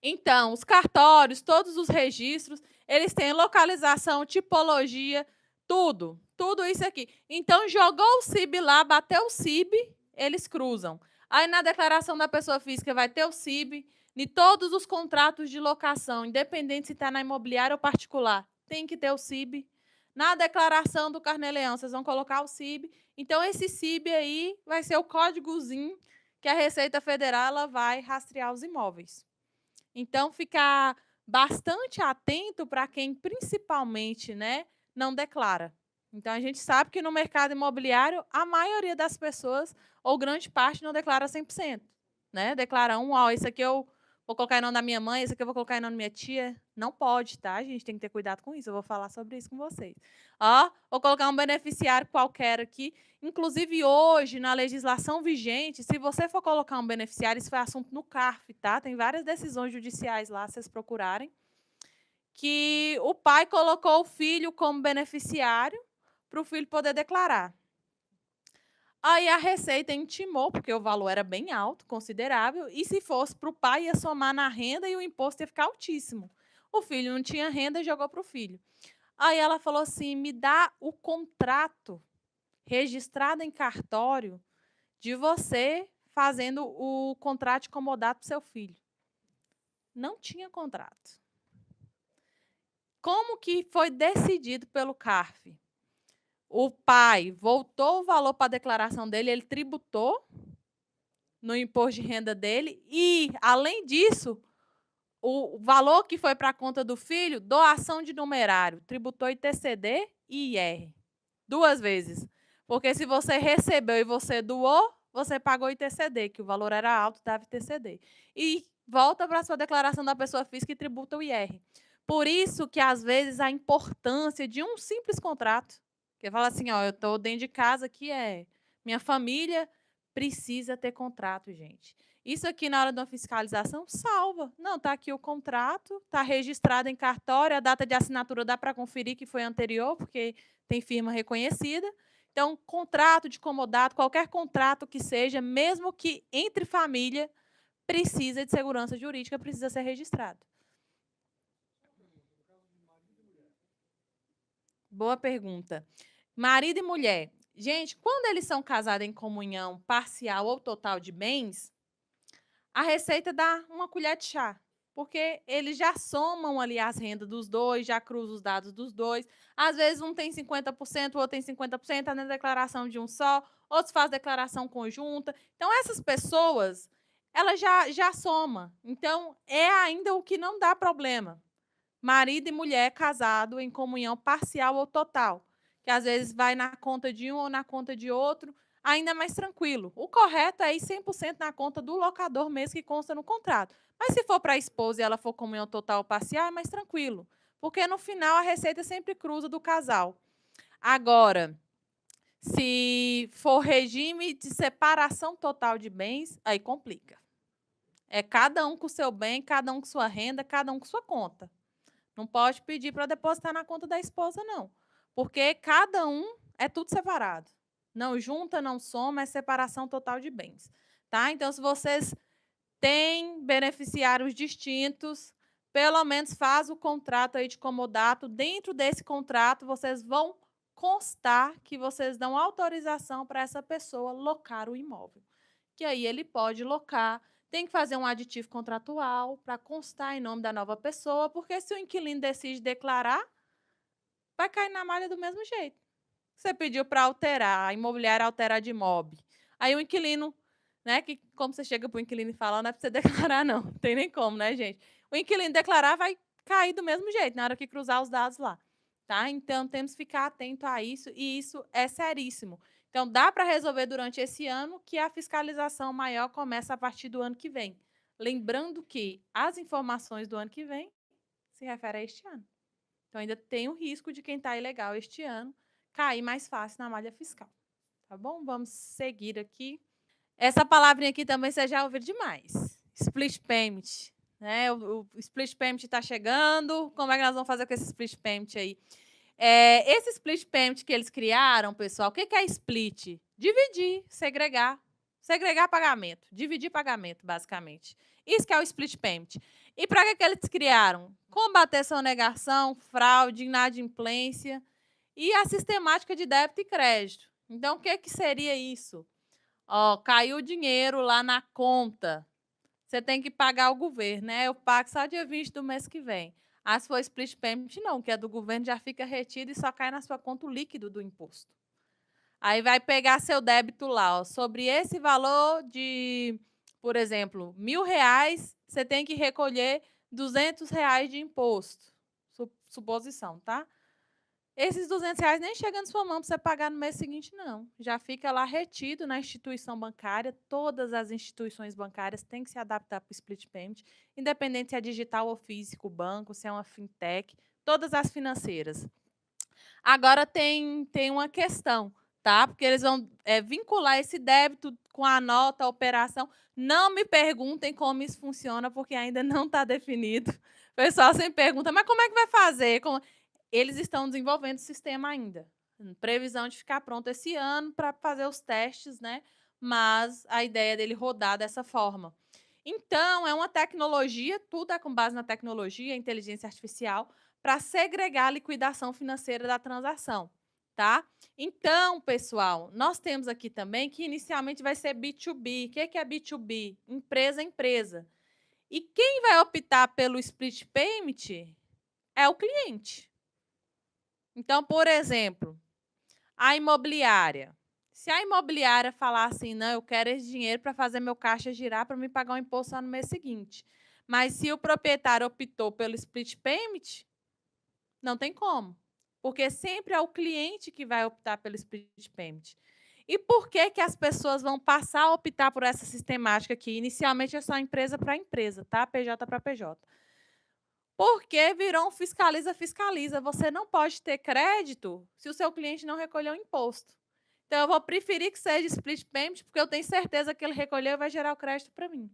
[SPEAKER 1] Então, os cartórios, todos os registros, eles têm localização, tipologia, tudo. Tudo isso aqui. Então, jogou o CIB lá, bateu o CIB, eles cruzam. Aí, na declaração da pessoa física, vai ter o CIB. E todos os contratos de locação, independente se está na imobiliária ou particular, tem que ter o CIB. Na declaração do Carnê-Leão, vocês vão colocar o CIB. Então, esse CIB aí vai ser o códigozinho que a Receita Federal ela vai rastrear os imóveis. Então, ficar bastante atento para quem, principalmente, né, não declara. Então, a gente sabe que no mercado imobiliário, a maioria das pessoas, ou grande parte, não declara 100%. Né? Declara isso aqui eu vou colocar em nome da minha mãe, isso aqui eu vou colocar em nome da minha tia. Não pode, tá? A gente tem que ter cuidado com isso. Eu vou falar sobre isso com vocês. Vou colocar um beneficiário qualquer aqui. Inclusive, hoje, na legislação vigente, se você for colocar um beneficiário, isso foi assunto no CARF, tá? Tem várias decisões judiciais lá, se vocês procurarem, que o pai colocou o filho como beneficiário para o filho poder declarar. Aí a Receita intimou, porque o valor era bem alto, considerável, e se fosse para o pai, ia somar na renda e o imposto ia ficar altíssimo. O filho não tinha renda e jogou para o filho. Aí ela falou assim, me dá o contrato registrado em cartório de você fazendo o contrato de comodato para o seu filho. Não tinha contrato. Como que foi decidido pelo CARF? O pai voltou o valor para a declaração dele, ele tributou no imposto de renda dele e, além disso, o valor que foi para a conta do filho, doação de numerário, tributou ITCD e IR. 2 vezes. Porque se você recebeu e você doou, você pagou ITCD, que o valor era alto, dava ITCD. E volta para a sua declaração da pessoa física e tributa o IR. Por isso que, às vezes, a importância de um simples contrato, que fala assim, eu estou dentro de casa aqui, minha família precisa ter contrato, gente. Isso aqui, na hora da fiscalização, salva. Não, está aqui o contrato, está registrado em cartório, a data de assinatura dá para conferir que foi anterior, porque tem firma reconhecida. Então, contrato de comodato, qualquer contrato que seja, mesmo que entre família, precisa de segurança jurídica, precisa ser registrado. Boa pergunta. Marido e mulher. Gente, quando eles são casados em comunhão parcial ou total de bens, a Receita dá uma colher de chá. porque eles já somam ali as rendas dos dois, já cruzam os dados dos dois. Às vezes um tem 50%, o outro tem 50%, está na declaração de um só, outros fazem declaração conjunta. Então, essas pessoas, ela já soma. Então, é ainda o que não dá problema. Marido e mulher casado em comunhão parcial ou total, que às vezes vai na conta de um ou na conta de outro, ainda mais tranquilo. O correto é ir 100% na conta do locador mesmo, que consta no contrato. Mas se for para a esposa e ela for comunhão total ou parcial, é mais tranquilo, porque no final a receita sempre cruza do casal. Agora, se for regime de separação total de bens, aí complica. É cada um com o seu bem, cada um com sua renda, cada um com sua conta. Não pode pedir para depositar na conta da esposa, não. Porque cada um é tudo separado. Não junta, não soma, é separação total de bens. Tá? Então, se vocês têm beneficiários distintos, pelo menos faz o contrato aí de comodato. Dentro desse contrato, vocês vão constar que vocês dão autorização para essa pessoa locar o imóvel. Que aí ele pode locar. Tem que fazer um aditivo contratual para constar em nome da nova pessoa, porque se o inquilino decide declarar, vai cair na malha do mesmo jeito. Você pediu para alterar, a imobiliária alterar de imóvel. Aí o inquilino, né, que como você chega para o inquilino e fala, não é para você declarar não, não tem nem como, né, gente? O inquilino declarar vai cair do mesmo jeito, na hora que cruzar os dados lá. Tá? Então, temos que ficar atento a isso, e isso é seríssimo. Então, dá para resolver durante esse ano, que a fiscalização maior começa a partir do ano que vem. Lembrando que as informações do ano que vem se referem a este ano. Então, ainda tem o risco de quem está ilegal este ano cair mais fácil na malha fiscal. Tá bom? Vamos seguir aqui. Essa palavrinha aqui também você já ouviu demais. Split payment. Né? O split payment está chegando. Como é que nós vamos fazer com esse split payment aí? Esse split payment que eles criaram, pessoal, o que é split? Dividir, segregar. Segregar pagamento, dividir pagamento, basicamente. Isso que é o split payment. E para que eles criaram? Combater sonegação, fraude, inadimplência e a sistemática de débito e crédito. Então, o que seria isso? Caiu o dinheiro lá na conta. Você tem que pagar ao governo, né? Eu pago só dia 20 do mês que vem. Se for split payment, não, que é do governo, já fica retido e só cai na sua conta o líquido do imposto. Aí vai pegar seu débito lá. Sobre esse valor de, por exemplo, R$1.000, você tem que recolher R$200 de imposto. Suposição, tá? Esses R$200 nem chegam na sua mão para você pagar no mês seguinte, não. Já fica lá retido na instituição bancária. Todas as instituições bancárias têm que se adaptar para o split payment, independente se é digital ou físico, banco, se é uma fintech, todas as financeiras. Agora tem uma questão, tá? Porque eles vão vincular esse débito com a nota, a operação. Não me perguntem como isso funciona, porque ainda não está definido. O pessoal sempre pergunta, mas como é que vai fazer? Eles estão desenvolvendo o sistema ainda. Previsão de ficar pronto esse ano para fazer os testes, né? Mas a ideia dele rodar dessa forma. Então, é uma tecnologia, tudo é com base na tecnologia, inteligência artificial, para segregar a liquidação financeira da transação, tá? Então, pessoal, nós temos aqui também que inicialmente vai ser B2B. O que é B2B? Empresa a empresa. E quem vai optar pelo split payment é o cliente. Então, por exemplo, a imobiliária. Se a imobiliária falar assim, não, eu quero esse dinheiro para fazer meu caixa girar para me pagar o imposto só no mês seguinte. Mas se o proprietário optou pelo split payment, não tem como. Porque sempre é o cliente que vai optar pelo split payment. E por que as pessoas vão passar a optar por essa sistemática aqui? Inicialmente é só empresa para empresa, tá? PJ para PJ. Porque virou um fiscaliza. Você não pode ter crédito se o seu cliente não recolheu o imposto. Então, eu vou preferir que seja split payment, porque eu tenho certeza que ele recolheu e vai gerar o crédito para mim.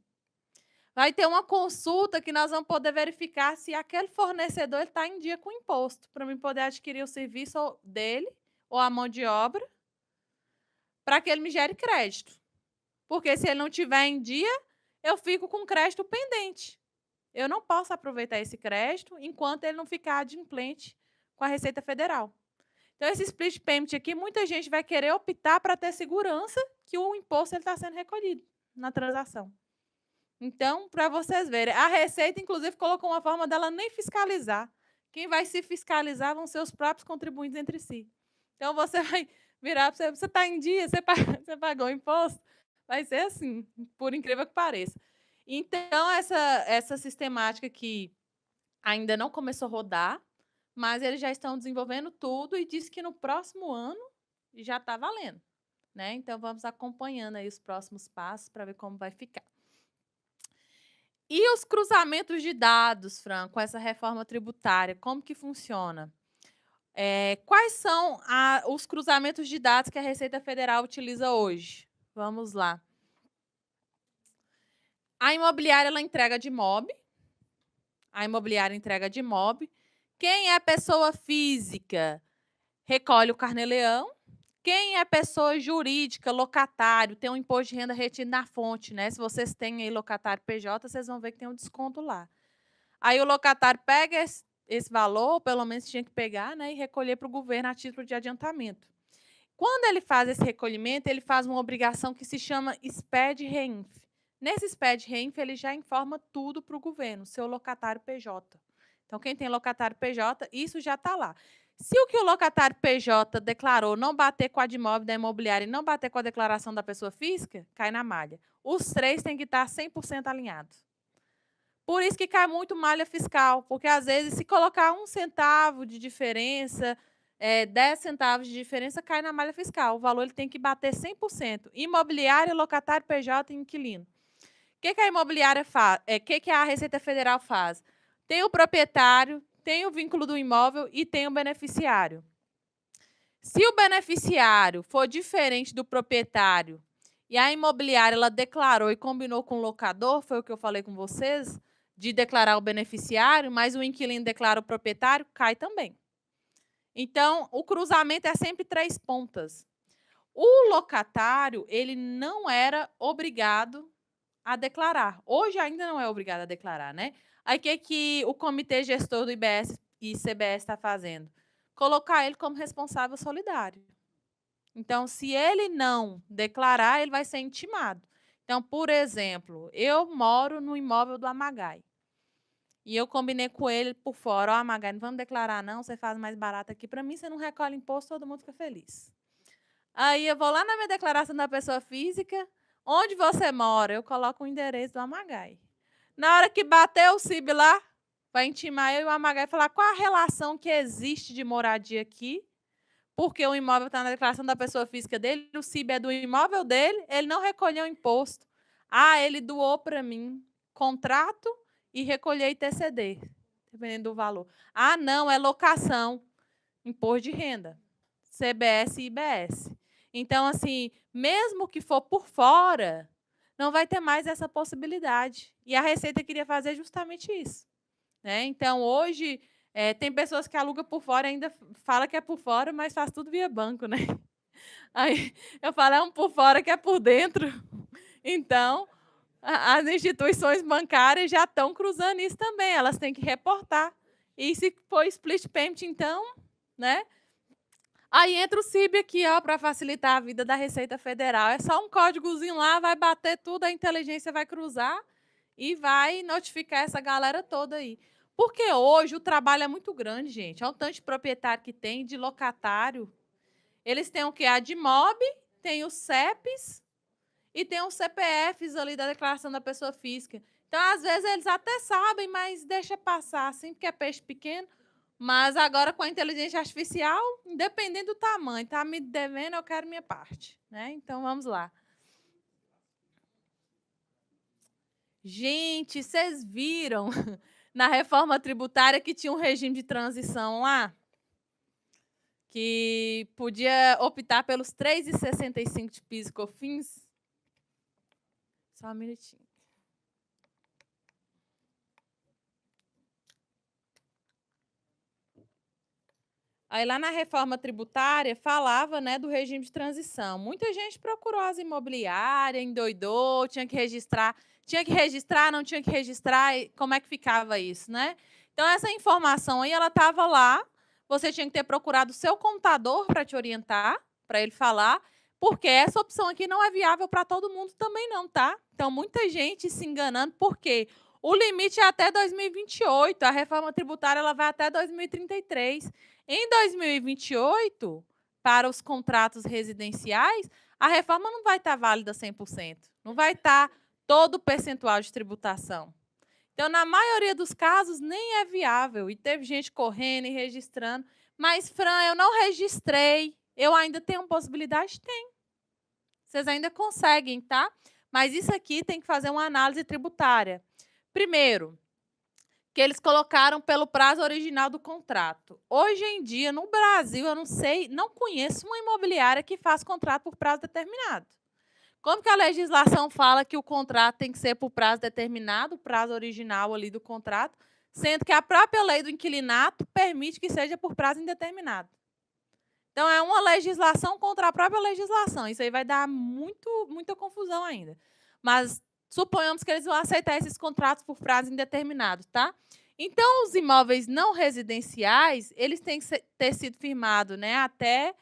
[SPEAKER 1] Vai ter uma consulta que nós vamos poder verificar se aquele fornecedor está em dia com o imposto, para mim poder adquirir o serviço dele ou a mão de obra, para que ele me gere crédito. Porque se ele não tiver em dia, eu fico com crédito pendente. Eu não posso aproveitar esse crédito enquanto ele não ficar adimplente com a Receita Federal. Então, esse split payment aqui, muita gente vai querer optar para ter segurança que o imposto está sendo recolhido na transação. Então, para vocês verem, a Receita, inclusive, colocou uma forma dela nem fiscalizar. Quem vai se fiscalizar vão ser os próprios contribuintes entre si. Então, você vai virar para você está em dia, você pagou imposto? Vai ser assim, por incrível que pareça. Então, essa sistemática que ainda não começou a rodar, mas eles já estão desenvolvendo tudo e diz que no próximo ano já está valendo. Né? Então, vamos acompanhando aí os próximos passos para ver como vai ficar. E os cruzamentos de dados, Fran, com essa reforma tributária, como que funciona? Quais são os cruzamentos de dados que a Receita Federal utiliza hoje? Vamos lá. A imobiliária ela entrega de MOB. A imobiliária entrega de MOB. Quem é pessoa física recolhe o carnê-leão. Quem é pessoa jurídica, locatário, tem um imposto de renda retido na fonte, né? Se vocês têm aí locatário PJ, vocês vão ver que tem um desconto lá. Aí o locatário pega esse valor, pelo menos tinha que pegar, né, e recolher para o governo a título de adiantamento. Quando ele faz esse recolhimento, ele faz uma obrigação que se chama SPED-REINF. Nesse SPED-REINF, ele já informa tudo para o governo, seu locatário PJ. Então, quem tem locatário PJ, isso já está lá. Se o que o locatário PJ declarou não bater com a admóvel da imobiliária e não bater com a declaração da pessoa física, cai na malha. Os três têm que estar 100% alinhados. Por isso que cai muito malha fiscal, porque às vezes se colocar 1 centavo de diferença, 10 centavos de diferença, cai na malha fiscal. O valor ele tem que bater 100%. Imobiliária, locatário, PJ e inquilino. O que a imobiliária faz? O que a Receita Federal faz? Tem o proprietário, tem o vínculo do imóvel e tem o beneficiário. Se o beneficiário for diferente do proprietário e a imobiliária ela declarou e combinou com o locador, foi o que eu falei com vocês, de declarar o beneficiário, mas o inquilino declara o proprietário, cai também. Então, o cruzamento é sempre 3 pontas. O locatário, ele não era obrigado a declarar. Hoje ainda não é obrigado a declarar, né? Aí o que o comitê gestor do IBS e CBS está fazendo? Colocar ele como responsável solidário. Então, se ele não declarar, ele vai ser intimado. Então, por exemplo, eu moro no imóvel do Amagai. E eu combinei com ele por fora, ó, Amagai, não vamos declarar não, você faz mais barato aqui. Para mim, você não recolhe imposto, todo mundo fica feliz. Aí eu vou lá na minha declaração da pessoa física, onde você mora, eu coloco o endereço do Amagai. Na hora que bater o CIB lá, vai intimar eu e o Amagai e falar qual a relação que existe de moradia aqui, porque o imóvel está na declaração da pessoa física dele, o CIB é do imóvel dele, ele não recolheu imposto. Ah, ele doou para mim contrato e recolher ITCD, dependendo do valor. Ah, não, é locação, imposto de renda, CBS e IBS. Então, assim, mesmo que for por fora, não vai ter mais essa possibilidade. E a Receita queria fazer justamente isso. Né? Então, hoje, tem pessoas que alugam por fora e ainda fala que é por fora, mas faz tudo via banco. Né? Aí eu falo, é um por fora que é por dentro. Então, as instituições bancárias já estão cruzando isso também, elas têm que reportar. E se for split payment, então, né? Aí entra o CIB aqui, ó, para facilitar a vida da Receita Federal. É só um códigozinho lá, vai bater tudo, a inteligência vai cruzar e vai notificar essa galera toda aí. Porque hoje o trabalho é muito grande, gente. Olha o tanto de proprietário que tem, de locatário. Eles têm o quê? A DMOB, tem os CEPs e tem os CPFs ali da declaração da pessoa física. Então, às vezes, eles até sabem, mas deixa passar, assim, porque é peixe pequeno. Mas agora, com a inteligência artificial, independente do tamanho, está me devendo, eu quero minha parte. Né? Então, vamos lá. Gente, vocês viram na reforma tributária que tinha um regime de transição lá? Que podia optar pelos 3,65 de PIS e COFINS? Só um minutinho. Aí lá na reforma tributária falava, né, do regime de transição. Muita gente procurou as imobiliárias, endoidou, tinha que registrar, não tinha que registrar, como é que ficava isso, né? Então essa informação aí ela estava lá, você tinha que ter procurado o seu contador para te orientar, para ele falar, Porque essa opção aqui não é viável para todo mundo também não, tá? Então, muita gente se enganando, porque o limite é até 2028, a reforma tributária ela vai até 2033. Em 2028, para os contratos residenciais, a reforma não vai estar válida 100%, não vai estar todo o percentual de tributação. Então, na maioria dos casos, nem é viável. E teve gente correndo e registrando. Mas, Fran, eu não registrei. Eu ainda tenho possibilidade? Tem. Vocês ainda conseguem, tá? Mas isso aqui tem que fazer uma análise tributária. Primeiro, que eles colocaram pelo prazo original do contrato. Hoje em dia, no Brasil, eu não sei, não conheço uma imobiliária que faz contrato por prazo determinado. Como que a legislação fala que o contrato tem que ser por prazo determinado, o prazo original ali do contrato, sendo que a própria lei do inquilinato permite que seja por prazo indeterminado? Então, é uma legislação contra a própria legislação. Isso aí vai dar muita confusão ainda. Mas suponhamos que eles vão aceitar esses contratos por prazo indeterminado, tá? Então, os imóveis não residenciais, eles têm que ter sido firmados, né, até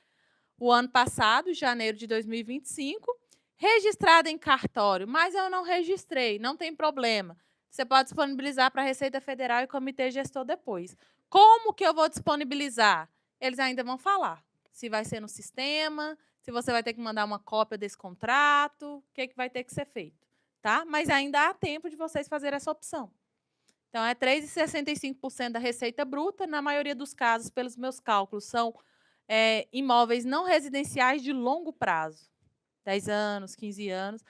[SPEAKER 1] o ano passado, janeiro de 2025, registrado em cartório, mas eu não registrei, não tem problema. Você pode disponibilizar para a Receita Federal e Comitê Gestor depois. Como que eu vou disponibilizar? Eles ainda vão falar. Se vai ser no sistema, se você vai ter que mandar uma cópia desse contrato, o que vai ter que ser feito. Tá? Mas ainda há tempo de vocês fazerem essa opção. Então, é 3,65% da receita bruta. Na maioria dos casos, pelos meus cálculos, são imóveis não residenciais de longo prazo. 10 anos, 15 anos.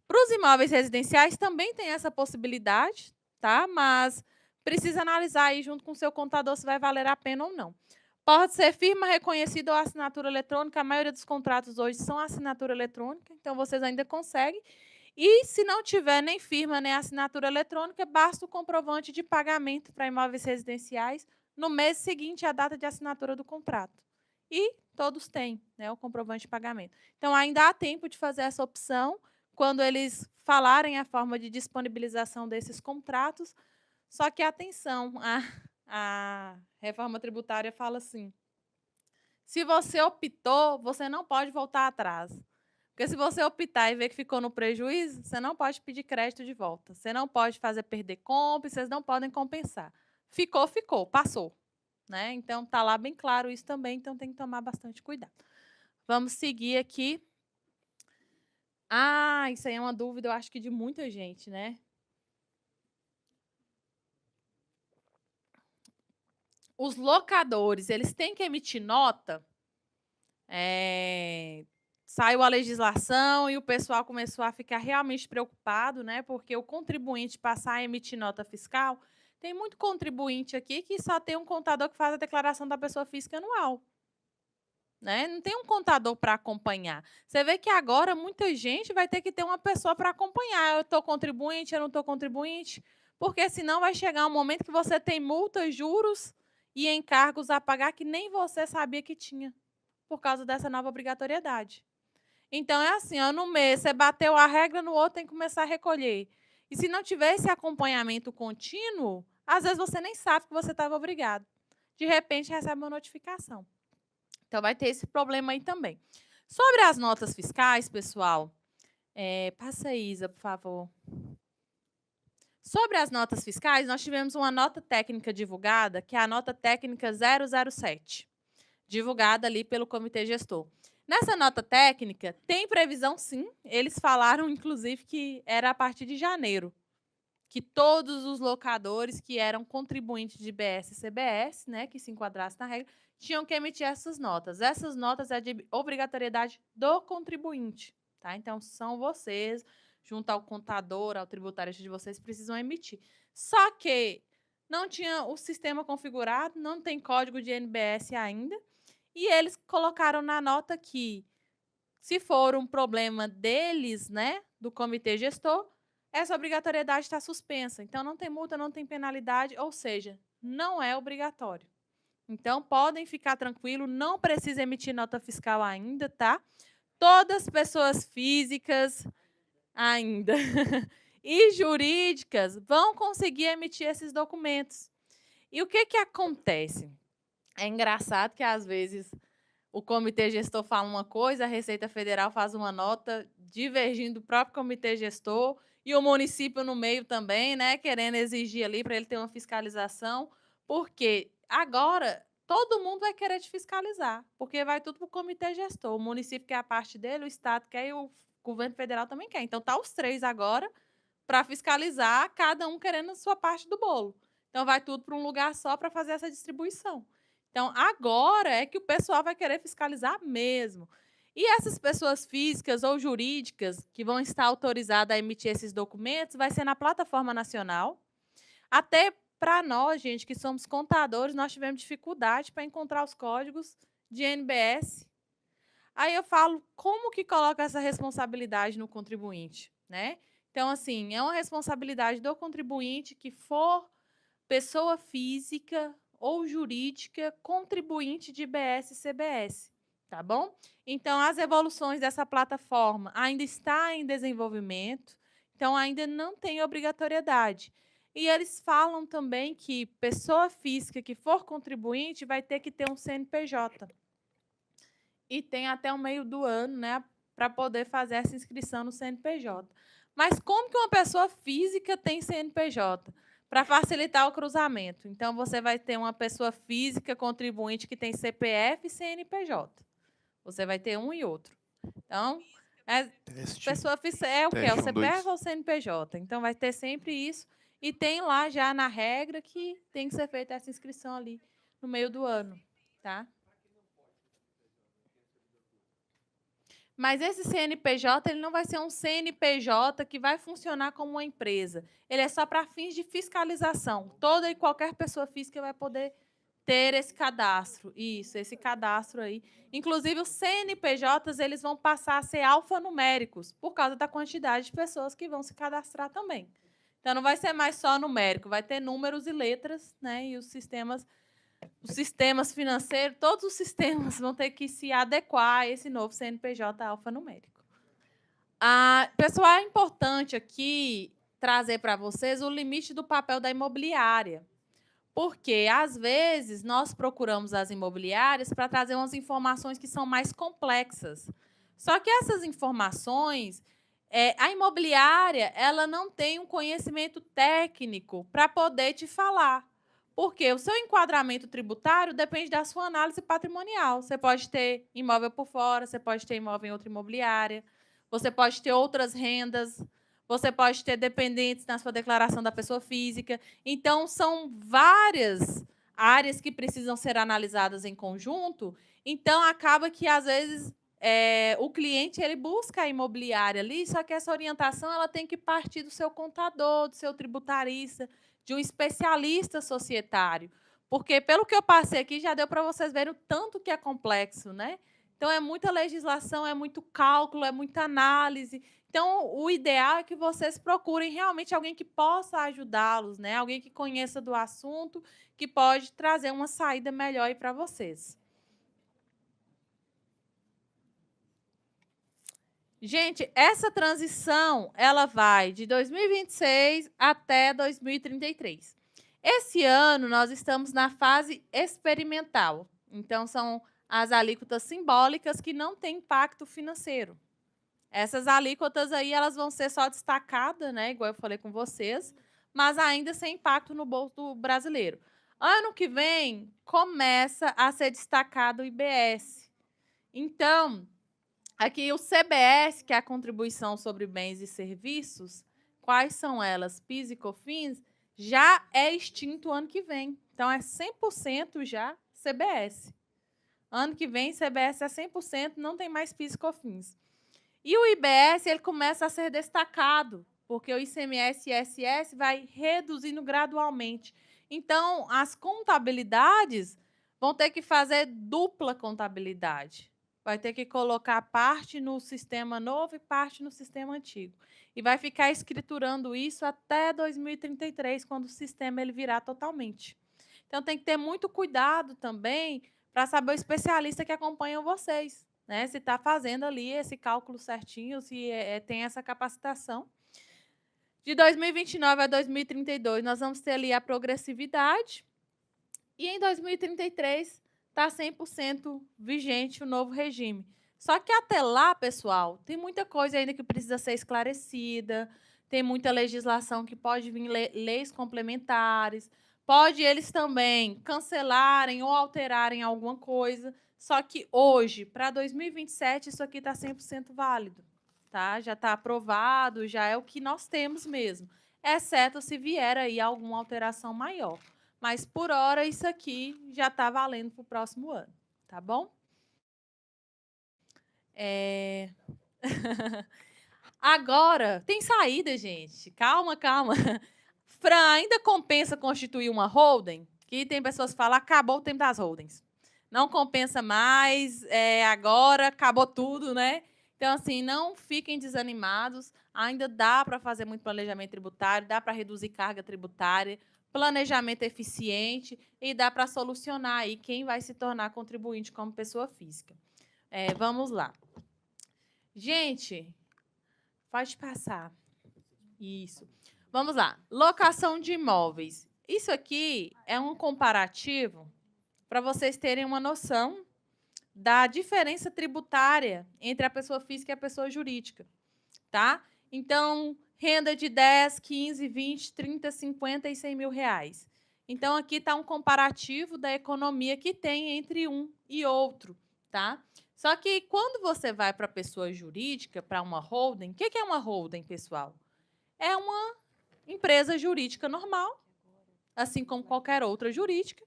[SPEAKER 1] Para os imóveis residenciais também tem essa possibilidade, tá? Mas precisa analisar aí junto com o seu contador se vai valer a pena ou não. Pode ser firma reconhecida ou assinatura eletrônica. A maioria dos contratos hoje são assinatura eletrônica, então vocês ainda conseguem. E se não tiver nem firma nem assinatura eletrônica, basta o comprovante de pagamento para imóveis residenciais no mês seguinte à data de assinatura do contrato. E todos têm, né, o comprovante de pagamento. Então, ainda há tempo de fazer essa opção quando eles falarem a forma de disponibilização desses contratos. Só que, atenção, a reforma tributária fala assim, se você optou, você não pode voltar atrás. Porque se você optar e ver que ficou no prejuízo, você não pode pedir crédito de volta. Você não pode fazer perder compra, vocês não podem compensar. Ficou, ficou, passou. Né? Então, está lá bem claro isso também, então tem que tomar bastante cuidado. Vamos seguir aqui. Ah, isso aí é uma dúvida, eu acho que de muita gente, né? Os locadores, eles têm que emitir nota? Saiu a legislação e o pessoal começou a ficar realmente preocupado, né? Porque o contribuinte passar a emitir nota fiscal, tem muito contribuinte aqui que só tem um contador que faz a declaração da pessoa física anual. Né? Não tem um contador para acompanhar. Você vê que agora muita gente vai ter que ter uma pessoa para acompanhar. Eu estou contribuinte, eu não estou contribuinte. Porque senão vai chegar um momento que você tem multas, juros e encargos a pagar que nem você sabia que tinha, por causa dessa nova obrigatoriedade. Então, é assim, ó, no mês, você bateu a regra, no outro tem que começar a recolher. E se não tiver esse acompanhamento contínuo, às vezes você nem sabe que você estava obrigado. De repente, recebe uma notificação. Então, vai ter esse problema aí também. Sobre as notas fiscais, pessoal, passa aí, Isa, por favor. Sobre as notas fiscais, nós tivemos uma nota técnica divulgada, que é a nota técnica 007, divulgada ali pelo Comitê Gestor. Nessa nota técnica, tem previsão, sim. Eles falaram, inclusive, que era a partir de janeiro, que todos os locadores que eram contribuintes de IBS e CBS, né, que se enquadrassem na regra, tinham que emitir essas notas. Essas notas é de obrigatoriedade do contribuinte. Tá? Então, são vocês, junto ao contador, ao tributarista de vocês, precisam emitir. Só que não tinha o sistema configurado, não tem código de NBS ainda, e eles colocaram na nota que, se for um problema deles, né, do comitê gestor, essa obrigatoriedade está suspensa. Então, não tem multa, não tem penalidade, ou seja, não é obrigatório. Então, podem ficar tranquilos, não precisa emitir nota fiscal ainda, tá? Todas as pessoas físicas ainda e jurídicas vão conseguir emitir esses documentos. E o que acontece? É engraçado que, às vezes, o comitê gestor fala uma coisa, a Receita Federal faz uma nota divergindo do próprio comitê gestor e o município no meio também, né, querendo exigir ali para ele ter uma fiscalização, porque agora todo mundo vai querer te fiscalizar, porque vai tudo para o comitê gestor. O município quer a parte dele, o estado quer e o governo federal também quer. Então tá os três agora para fiscalizar, cada um querendo a sua parte do bolo. Então vai tudo para um lugar só para fazer essa distribuição. Então, agora é que o pessoal vai querer fiscalizar mesmo. E essas pessoas físicas ou jurídicas que vão estar autorizadas a emitir esses documentos vai ser na plataforma nacional. Até para nós, gente, que somos contadores, nós tivemos dificuldade para encontrar os códigos de NBS. Aí eu falo, como que coloca essa responsabilidade no contribuinte, né? Então, assim, é uma responsabilidade do contribuinte que for pessoa física ou jurídica contribuinte de IBS e CBS, tá bom? Então, as evoluções dessa plataforma ainda está em desenvolvimento, então ainda não tem obrigatoriedade. E eles falam também que pessoa física que for contribuinte vai ter que ter um CNPJ. E tem até o meio do ano, né, para poder fazer essa inscrição no CNPJ. Mas como que uma pessoa física tem CNPJ? Para facilitar o cruzamento. Então, você vai ter uma pessoa física contribuinte que tem CPF e CNPJ. Você vai ter um e outro. Então, pessoa física é o quê? É o CPF ou o CNPJ? Então, vai ter sempre isso. E tem lá já na regra que tem que ser feita essa inscrição ali no meio do ano, tá? Mas esse CNPJ ele não vai ser um CNPJ que vai funcionar como uma empresa. Ele é só para fins de fiscalização. Toda e qualquer pessoa física vai poder ter esse cadastro. Isso, esse cadastro aí. Inclusive, os CNPJs eles vão passar a ser alfanuméricos, por causa da quantidade de pessoas que vão se cadastrar também. Então, não vai ser mais só numérico, vai ter números e letras, né? E os sistemas financeiros, todos os sistemas vão ter que se adequar a esse novo CNPJ alfanumérico. Pessoal, é importante aqui trazer para vocês o limite do papel da imobiliária. Porque, às vezes, nós procuramos as imobiliárias para trazer umas informações que são mais complexas. Só que essas informações, a imobiliária ela não tem um conhecimento técnico para poder te falar. Porque o seu enquadramento tributário depende da sua análise patrimonial. Você pode ter imóvel por fora, você pode ter imóvel em outra imobiliária, você pode ter outras rendas, você pode ter dependentes na sua declaração da pessoa física. Então, são várias áreas que precisam ser analisadas em conjunto. Então, acaba que, às vezes, o cliente ele busca a imobiliária ali, só que essa orientação ela tem que partir do seu contador, do seu tributarista, de um especialista societário. Porque, pelo que eu passei aqui, já deu para vocês verem o tanto que é complexo, né? Então, é muita legislação, é muito cálculo, é muita análise. Então, o ideal é que vocês procurem realmente alguém que possa ajudá-los, né? Alguém que conheça do assunto, que pode trazer uma saída melhor para vocês. Gente, essa transição ela vai de 2026 até 2033. Esse ano nós estamos na fase experimental. Então, são as alíquotas simbólicas que não têm impacto financeiro. Essas alíquotas aí elas vão ser só destacadas, né, igual eu falei com vocês, mas ainda sem impacto no bolso do brasileiro. Ano que vem começa a ser destacado o IBS. Então, aqui o CBS, que é a contribuição sobre bens e serviços, quais são elas? PIS e COFINS, já é extinto ano que vem. Então, é 100% já CBS. Ano que vem, CBS é 100%, não tem mais PIS e COFINS. E o IBS ele começa a ser destacado, porque o ICMS e ISS vai reduzindo gradualmente. Então, as contabilidades vão ter que fazer dupla contabilidade. Vai ter que colocar parte no sistema novo e parte no sistema antigo. E vai ficar escriturando isso até 2033, quando o sistema ele virar totalmente. Então, tem que ter muito cuidado também para saber o especialista que acompanha vocês, né? Se está fazendo ali esse cálculo certinho, se tem essa capacitação. De 2029 a 2032, nós vamos ter ali a progressividade. E em 2033, está 100% vigente o novo regime. Só que até lá, pessoal, tem muita coisa ainda que precisa ser esclarecida, tem muita legislação que pode vir leis complementares, pode eles também cancelarem ou alterarem alguma coisa. Só que hoje, para 2027, isso aqui está 100% válido. Tá? Já está aprovado, já é o que nós temos mesmo, exceto se vier aí alguma alteração maior. Mas, por hora, isso aqui já está valendo para o próximo ano, tá bom? Agora, tem saída, gente. Calma, calma. Fran, ainda compensa constituir uma holding? Que tem pessoas que falam, acabou o tempo das holdings. Não compensa mais, agora acabou tudo, né? Então, assim, não fiquem desanimados. Ainda dá para fazer muito planejamento tributário, dá para reduzir carga tributária, planejamento eficiente e dá para solucionar aí quem vai se tornar contribuinte como pessoa física. Vamos lá. Gente, pode passar. Isso. Vamos lá. Locação de imóveis. Isso aqui é um comparativo para vocês terem uma noção da diferença tributária entre a pessoa física e a pessoa jurídica, tá? Então, renda de 10, 15, 20, 30, 50 e 100 mil reais. Então, aqui está um comparativo da economia que tem entre um e outro, tá? Só que quando você vai para a pessoa jurídica, para uma holding, o que é uma holding, pessoal? É uma empresa jurídica normal, assim como qualquer outra jurídica,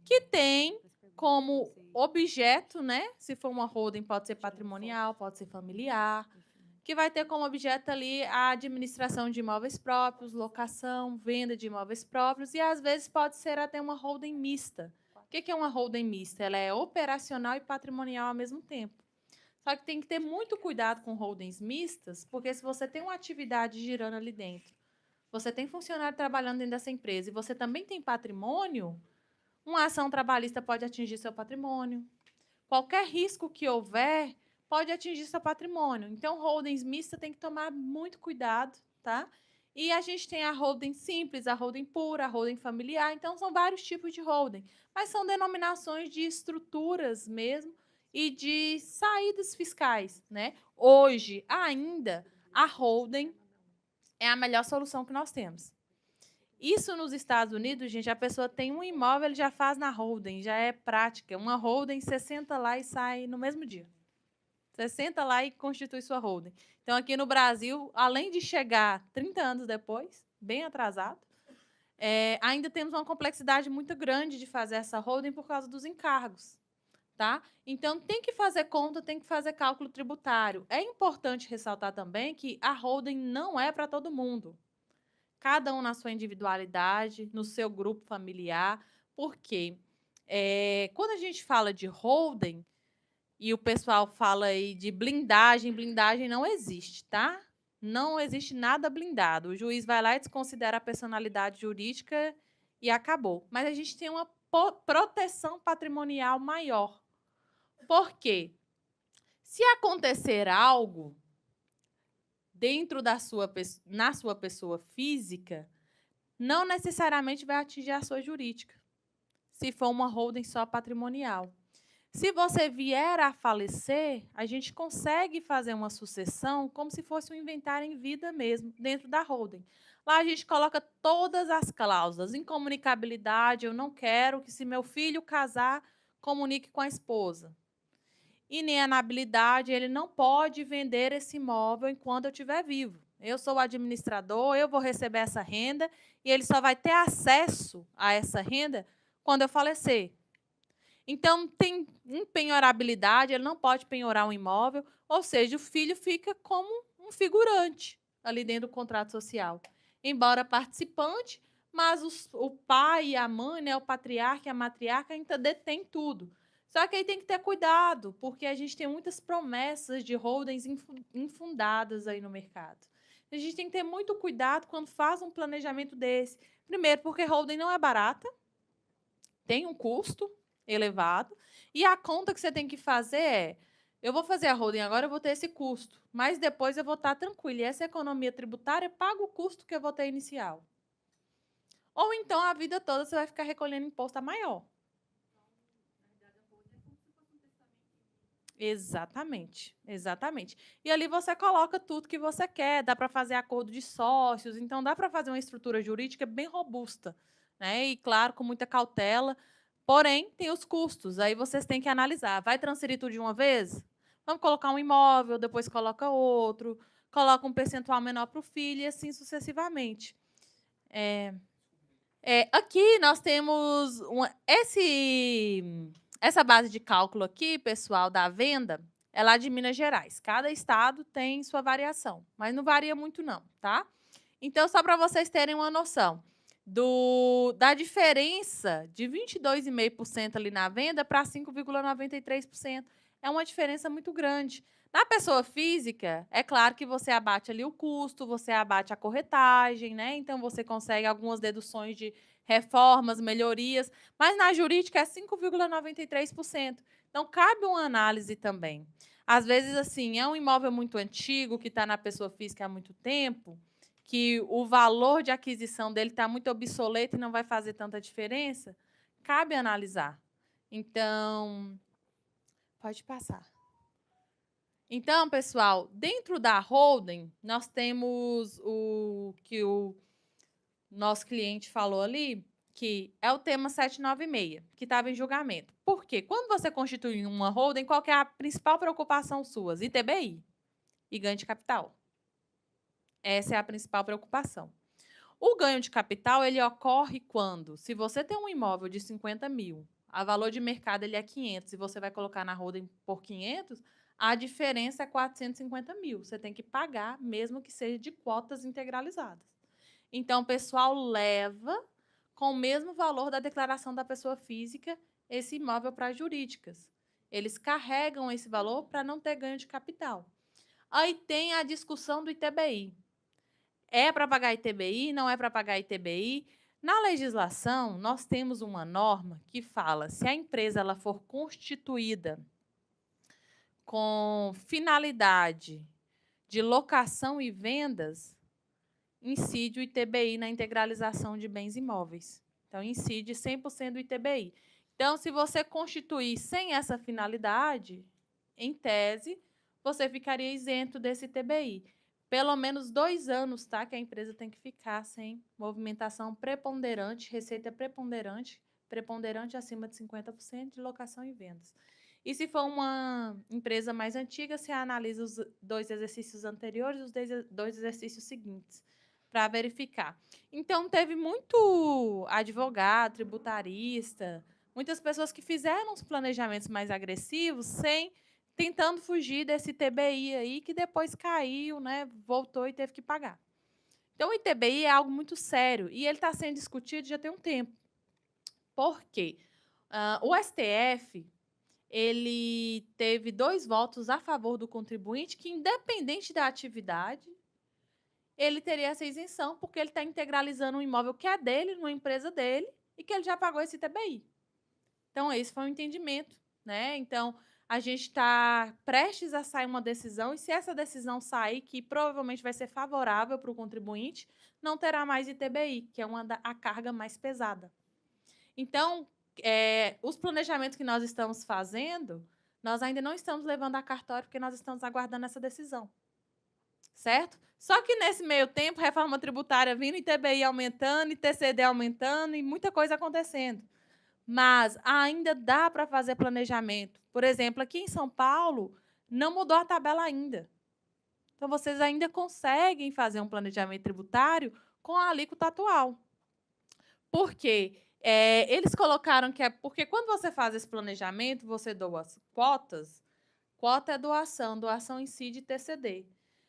[SPEAKER 1] que tem como objeto, né? Se for uma holding, pode ser patrimonial, pode ser familiar, que vai ter como objeto ali a administração de imóveis próprios, locação, venda de imóveis próprios e, às vezes, pode ser até uma holding mista. O que é uma holding mista? Ela é operacional e patrimonial ao mesmo tempo. Só que tem que ter muito cuidado com holdings mistas, porque se você tem uma atividade girando ali dentro, você tem funcionário trabalhando dentro dessa empresa e você também tem patrimônio, uma ação trabalhista pode atingir seu patrimônio. Qualquer risco que houver pode atingir seu patrimônio. Então, holdings mistas tem que tomar muito cuidado, tá? E a gente tem a holding simples, a holding pura, a holding familiar. Então, são vários tipos de holding. Mas são denominações de estruturas mesmo e de saídas fiscais, né? Hoje, ainda, a holding é a melhor solução que nós temos. Isso nos Estados Unidos, gente, a pessoa tem um imóvel, ele já faz na holding, já é prática. Uma holding, você senta lá e sai no mesmo dia. Você senta lá e constitui sua holding. Então, aqui no Brasil, além de chegar 30 anos depois, bem atrasado, ainda temos uma complexidade muito grande de fazer essa holding por causa dos encargos. Tá? Então, tem que fazer conta, tem que fazer cálculo tributário. É importante ressaltar também que a holding não é para todo mundo. Cada um na sua individualidade, no seu grupo familiar, porque quando a gente fala de holding e o pessoal fala aí de blindagem, blindagem não existe, tá? Não existe nada blindado. O juiz vai lá e desconsidera a personalidade jurídica e acabou. Mas a gente tem uma proteção patrimonial maior. Por quê? Se acontecer algo dentro na sua pessoa física, não necessariamente vai atingir a sua jurídica, se for uma holding só patrimonial. Se você vier a falecer, a gente consegue fazer uma sucessão como se fosse um inventário em vida mesmo, dentro da holding. Lá a gente coloca todas as cláusulas, incomunicabilidade, eu não quero que, se meu filho casar, comunique com a esposa. Inalienabilidade, ele não pode vender esse imóvel enquanto eu estiver vivo. Eu sou o administrador, eu vou receber essa renda e ele só vai ter acesso a essa renda quando eu falecer. Então, tem impenhorabilidade, ele não pode penhorar um imóvel, ou seja, o filho fica como um figurante ali dentro do contrato social. Embora participante, mas o pai e a mãe, né, o patriarca e a matriarca ainda detêm tudo. Só que aí tem que ter cuidado, porque a gente tem muitas promessas de holdings infundadas aí no mercado. A gente tem que ter muito cuidado quando faz um planejamento desse. Primeiro, porque holding não é barata, tem um custo elevado, e a conta que você tem que fazer é: eu vou fazer a holding agora, eu vou ter esse custo, mas depois eu vou estar tranquilo. E essa economia tributária paga o custo que eu vou ter inicial. Ou então, a vida toda, você vai ficar recolhendo imposto a maior. Exatamente, exatamente. E ali você coloca tudo que você quer, dá para fazer acordo de sócios, então dá para fazer uma estrutura jurídica bem robusta, né? E claro, com muita cautela. Porém, tem os custos. Aí vocês têm que analisar. Vai transferir tudo de uma vez? Vamos colocar um imóvel, depois coloca outro, coloca um percentual menor para o filho e assim sucessivamente. Aqui nós temos essa base de cálculo aqui, pessoal, da venda, é lá de Minas Gerais. Cada estado tem sua variação, mas não varia muito não, tá? Então, só para vocês terem uma noção da diferença de 22,5% ali na venda para 5,93%. É uma diferença muito grande. Na pessoa física, é claro que você abate ali o custo, você abate a corretagem, né? Então, você consegue algumas deduções de reformas, melhorias, mas na jurídica é 5,93%. Então, cabe uma análise também. Às vezes, assim, é um imóvel muito antigo, que está na pessoa física há muito tempo, que o valor de aquisição dele está muito obsoleto e não vai fazer tanta diferença, cabe analisar. Então, pode passar. Então, pessoal, dentro da holding, nós temos o que o nosso cliente falou ali, que é o tema 796, que estava em julgamento. Por quê? Quando você constitui uma holding, qual que é a principal preocupação sua? ITBI e ganho de capital. Essa é a principal preocupação. O ganho de capital ele ocorre quando, se você tem um imóvel de 50 mil, a valor de mercado ele é 500 e você vai colocar na holding por 500, a diferença é 450 mil. Você tem que pagar, mesmo que seja de cotas integralizadas. Então, o pessoal leva com o mesmo valor da declaração da pessoa física esse imóvel para as jurídicas. Eles carregam esse valor para não ter ganho de capital. Aí tem a discussão do ITBI. É para pagar ITBI? Não é para pagar ITBI? Na legislação, nós temos uma norma que fala se a empresa ela for constituída com finalidade de locação e vendas, incide o ITBI na integralização de bens imóveis. Então, incide 100% do ITBI. Então, se você constituir sem essa finalidade, em tese, você ficaria isento desse ITBI. Pelo menos 2 anos, tá? Que a empresa tem que ficar sem movimentação preponderante, receita preponderante acima de 50% de locação e vendas. E se for uma empresa mais antiga, você analisa os 2 exercícios anteriores e os 2 exercícios seguintes para verificar. Então, teve muito advogado, tributarista, muitas pessoas que fizeram os planejamentos mais agressivos tentando fugir desse ITBI aí, que depois caiu, né, voltou e teve que pagar. Então, o ITBI é algo muito sério e ele está sendo discutido já tem um tempo. Por quê? O STF ele teve 2 votos a favor do contribuinte que, independente da atividade, ele teria essa isenção, porque ele está integralizando um imóvel que é dele, numa empresa dele, e que ele já pagou esse ITBI. Então, esse foi o entendimento, né? Então, a gente está prestes a sair uma decisão, e se essa decisão sair, que provavelmente vai ser favorável para o contribuinte, não terá mais ITBI, que é a carga mais pesada. Então, os planejamentos que nós estamos fazendo, nós ainda não estamos levando a cartório, porque nós estamos aguardando essa decisão. Certo? Só que nesse meio tempo, reforma tributária vindo, ITBI aumentando, ITCD aumentando e muita coisa acontecendo. Mas ainda dá para fazer planejamento. Por exemplo, aqui em São Paulo, não mudou a tabela ainda. Então, vocês ainda conseguem fazer um planejamento tributário com a alíquota atual. Por quê? Eles colocaram que porque quando você faz esse planejamento, você doa as quotas, quota é doação, doação incide TCD.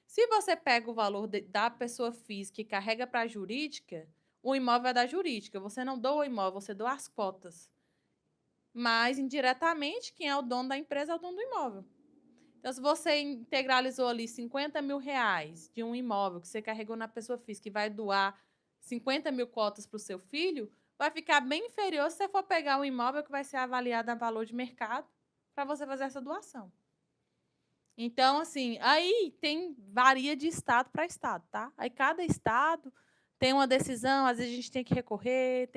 [SPEAKER 1] Se você pega o valor da pessoa física e carrega para a jurídica, o imóvel é da jurídica. Você não doa o imóvel, você doa as cotas. Mas, indiretamente, quem é o dono da empresa é o dono do imóvel. Então, se você integralizou ali 50 mil reais de um imóvel que você carregou na pessoa física e vai doar 50 mil cotas para o seu filho, vai ficar bem inferior se você for pegar um imóvel que vai ser avaliado a valor de mercado para você fazer essa doação. Então, assim, aí varia de estado para estado, tá? Aí cada estado tem uma decisão, às vezes a gente tem que recorrer,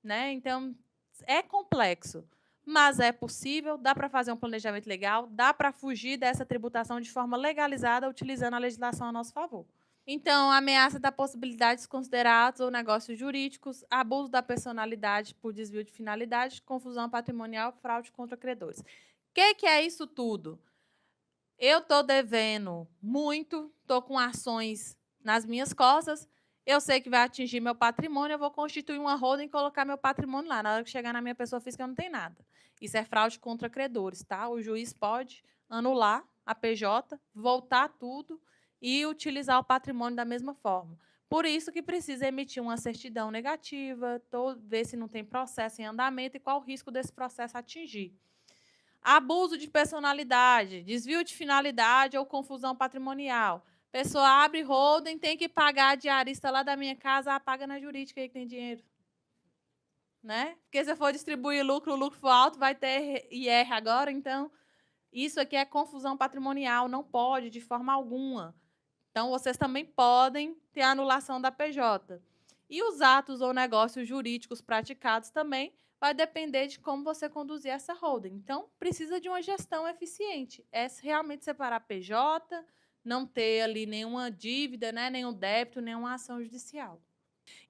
[SPEAKER 1] né? Então, é complexo. mas é possível, dá para fazer um planejamento legal, dá para fugir dessa tributação de forma legalizada, utilizando a legislação a nosso favor. Então, ameaça da possibilidade de considerar atos ou negócios jurídicos, abuso da personalidade por desvio de finalidade, confusão patrimonial, fraude contra credores. O que é isso tudo? Eu estou devendo muito, estou com ações nas minhas costas, eu sei que vai atingir meu patrimônio, eu vou constituir uma holding e colocar meu patrimônio lá. Na hora que chegar na minha pessoa física, eu não tenho nada. Isso é fraude contra credores, tá? O juiz pode anular a PJ, voltar tudo e utilizar o patrimônio da mesma forma. Por isso que precisa emitir uma certidão negativa, ver se não tem processo em andamento e qual o risco desse processo atingir. Abuso de personalidade, desvio de finalidade ou confusão patrimonial. Pessoa abre holding, tem que pagar a diarista lá da minha casa, paga na jurídica aí que tem dinheiro. Né? Porque se eu for distribuir lucro, o lucro for alto, vai ter IR agora, então isso aqui é confusão patrimonial, não pode de forma alguma. Então, vocês também podem ter a anulação da PJ. E os atos ou negócios jurídicos praticados também vai depender de como você conduzir essa holding. Então, precisa de uma gestão eficiente. É realmente separar PJ, não ter ali nenhuma dívida, né, nenhum débito, nenhuma ação judicial.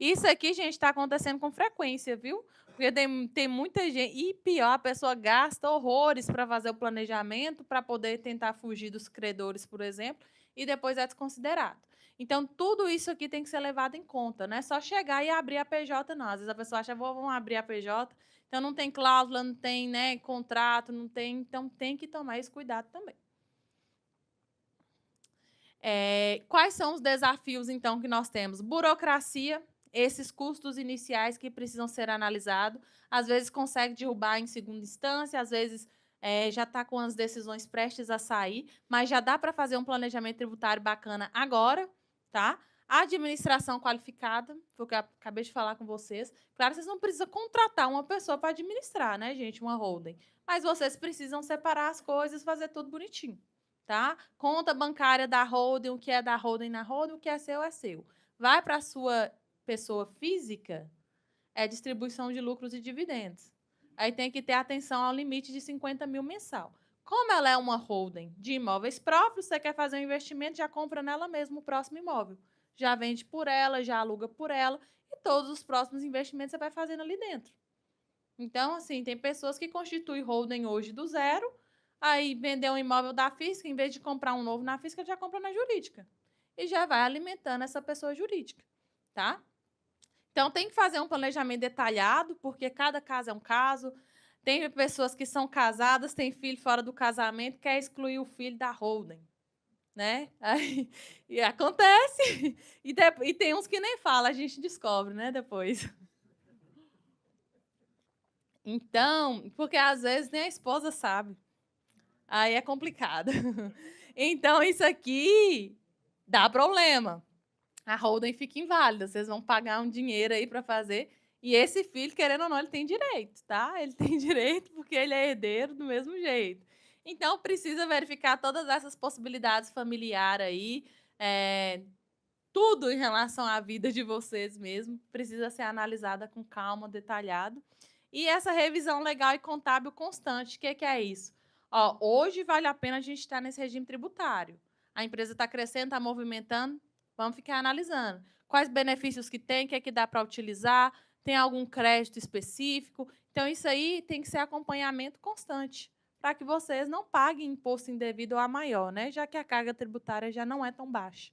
[SPEAKER 1] Isso aqui, gente, está acontecendo com frequência, viu? Porque tem muita gente. E pior, a pessoa gasta horrores para fazer o planejamento, para poder tentar fugir dos credores, por exemplo, e depois é desconsiderado. Então, tudo isso aqui tem que ser levado em conta, não é só chegar e abrir a PJ, não. Às vezes a pessoa acha, vamos abrir a PJ, então não tem cláusula, não tem, né, contrato, não tem. Então, tem que tomar esse cuidado também. Quais são os desafios, então, que nós temos? Burocracia, esses custos iniciais que precisam ser analisados. Às vezes consegue derrubar em segunda instância, às vezes já está com as decisões prestes a sair, mas já dá para fazer um planejamento tributário bacana agora, tá? A administração qualificada, foi o que eu acabei de falar com vocês. Claro, vocês não precisam contratar uma pessoa para administrar, né, gente, uma holding. Mas vocês precisam separar as coisas, fazer tudo bonitinho. Tá? Conta bancária da holding, o que é da holding na holding, o que é seu é seu. Vai para a sua pessoa física, é distribuição de lucros e dividendos. Aí tem que ter atenção ao limite de 50 mil mensal. Como ela é uma holding de imóveis próprios, você quer fazer um investimento, já compra nela mesmo o próximo imóvel. Já vende por ela, já aluga por ela, e todos os próximos investimentos você vai fazendo ali dentro. Então, assim, tem pessoas que constituem holding hoje do zero, aí vendeu um imóvel da física, em vez de comprar um novo na física, já compra na jurídica. E já vai alimentando essa pessoa jurídica, tá? Então, tem que fazer um planejamento detalhado, porque cada caso é um caso. Tem pessoas que são casadas, têm filho fora do casamento, quer excluir o filho da holding, né? Aí, e acontece. E tem uns que nem falam, a gente descobre, né, depois. Então, porque às vezes nem a esposa sabe. Aí é complicado. Então, isso aqui dá problema. A holding fica inválida. Vocês vão pagar um dinheiro aí para fazer. E esse filho, querendo ou não, ele tem direito, tá? Ele tem direito porque ele é herdeiro do mesmo jeito. Então, precisa verificar todas essas possibilidades familiares aí. Tudo em relação à vida de vocês mesmo precisa ser analisada com calma, detalhado. E essa revisão legal e contábil constante, o que é isso? Ó, hoje vale a pena a gente estar nesse regime tributário. A empresa está crescendo, está movimentando, vamos ficar analisando. Quais benefícios que tem, o que é que dá para utilizar, tem algum crédito específico. Então, isso aí tem que ser acompanhamento constante, para que vocês não paguem imposto indevido ou a maior, né? Já que a carga tributária já não é tão baixa.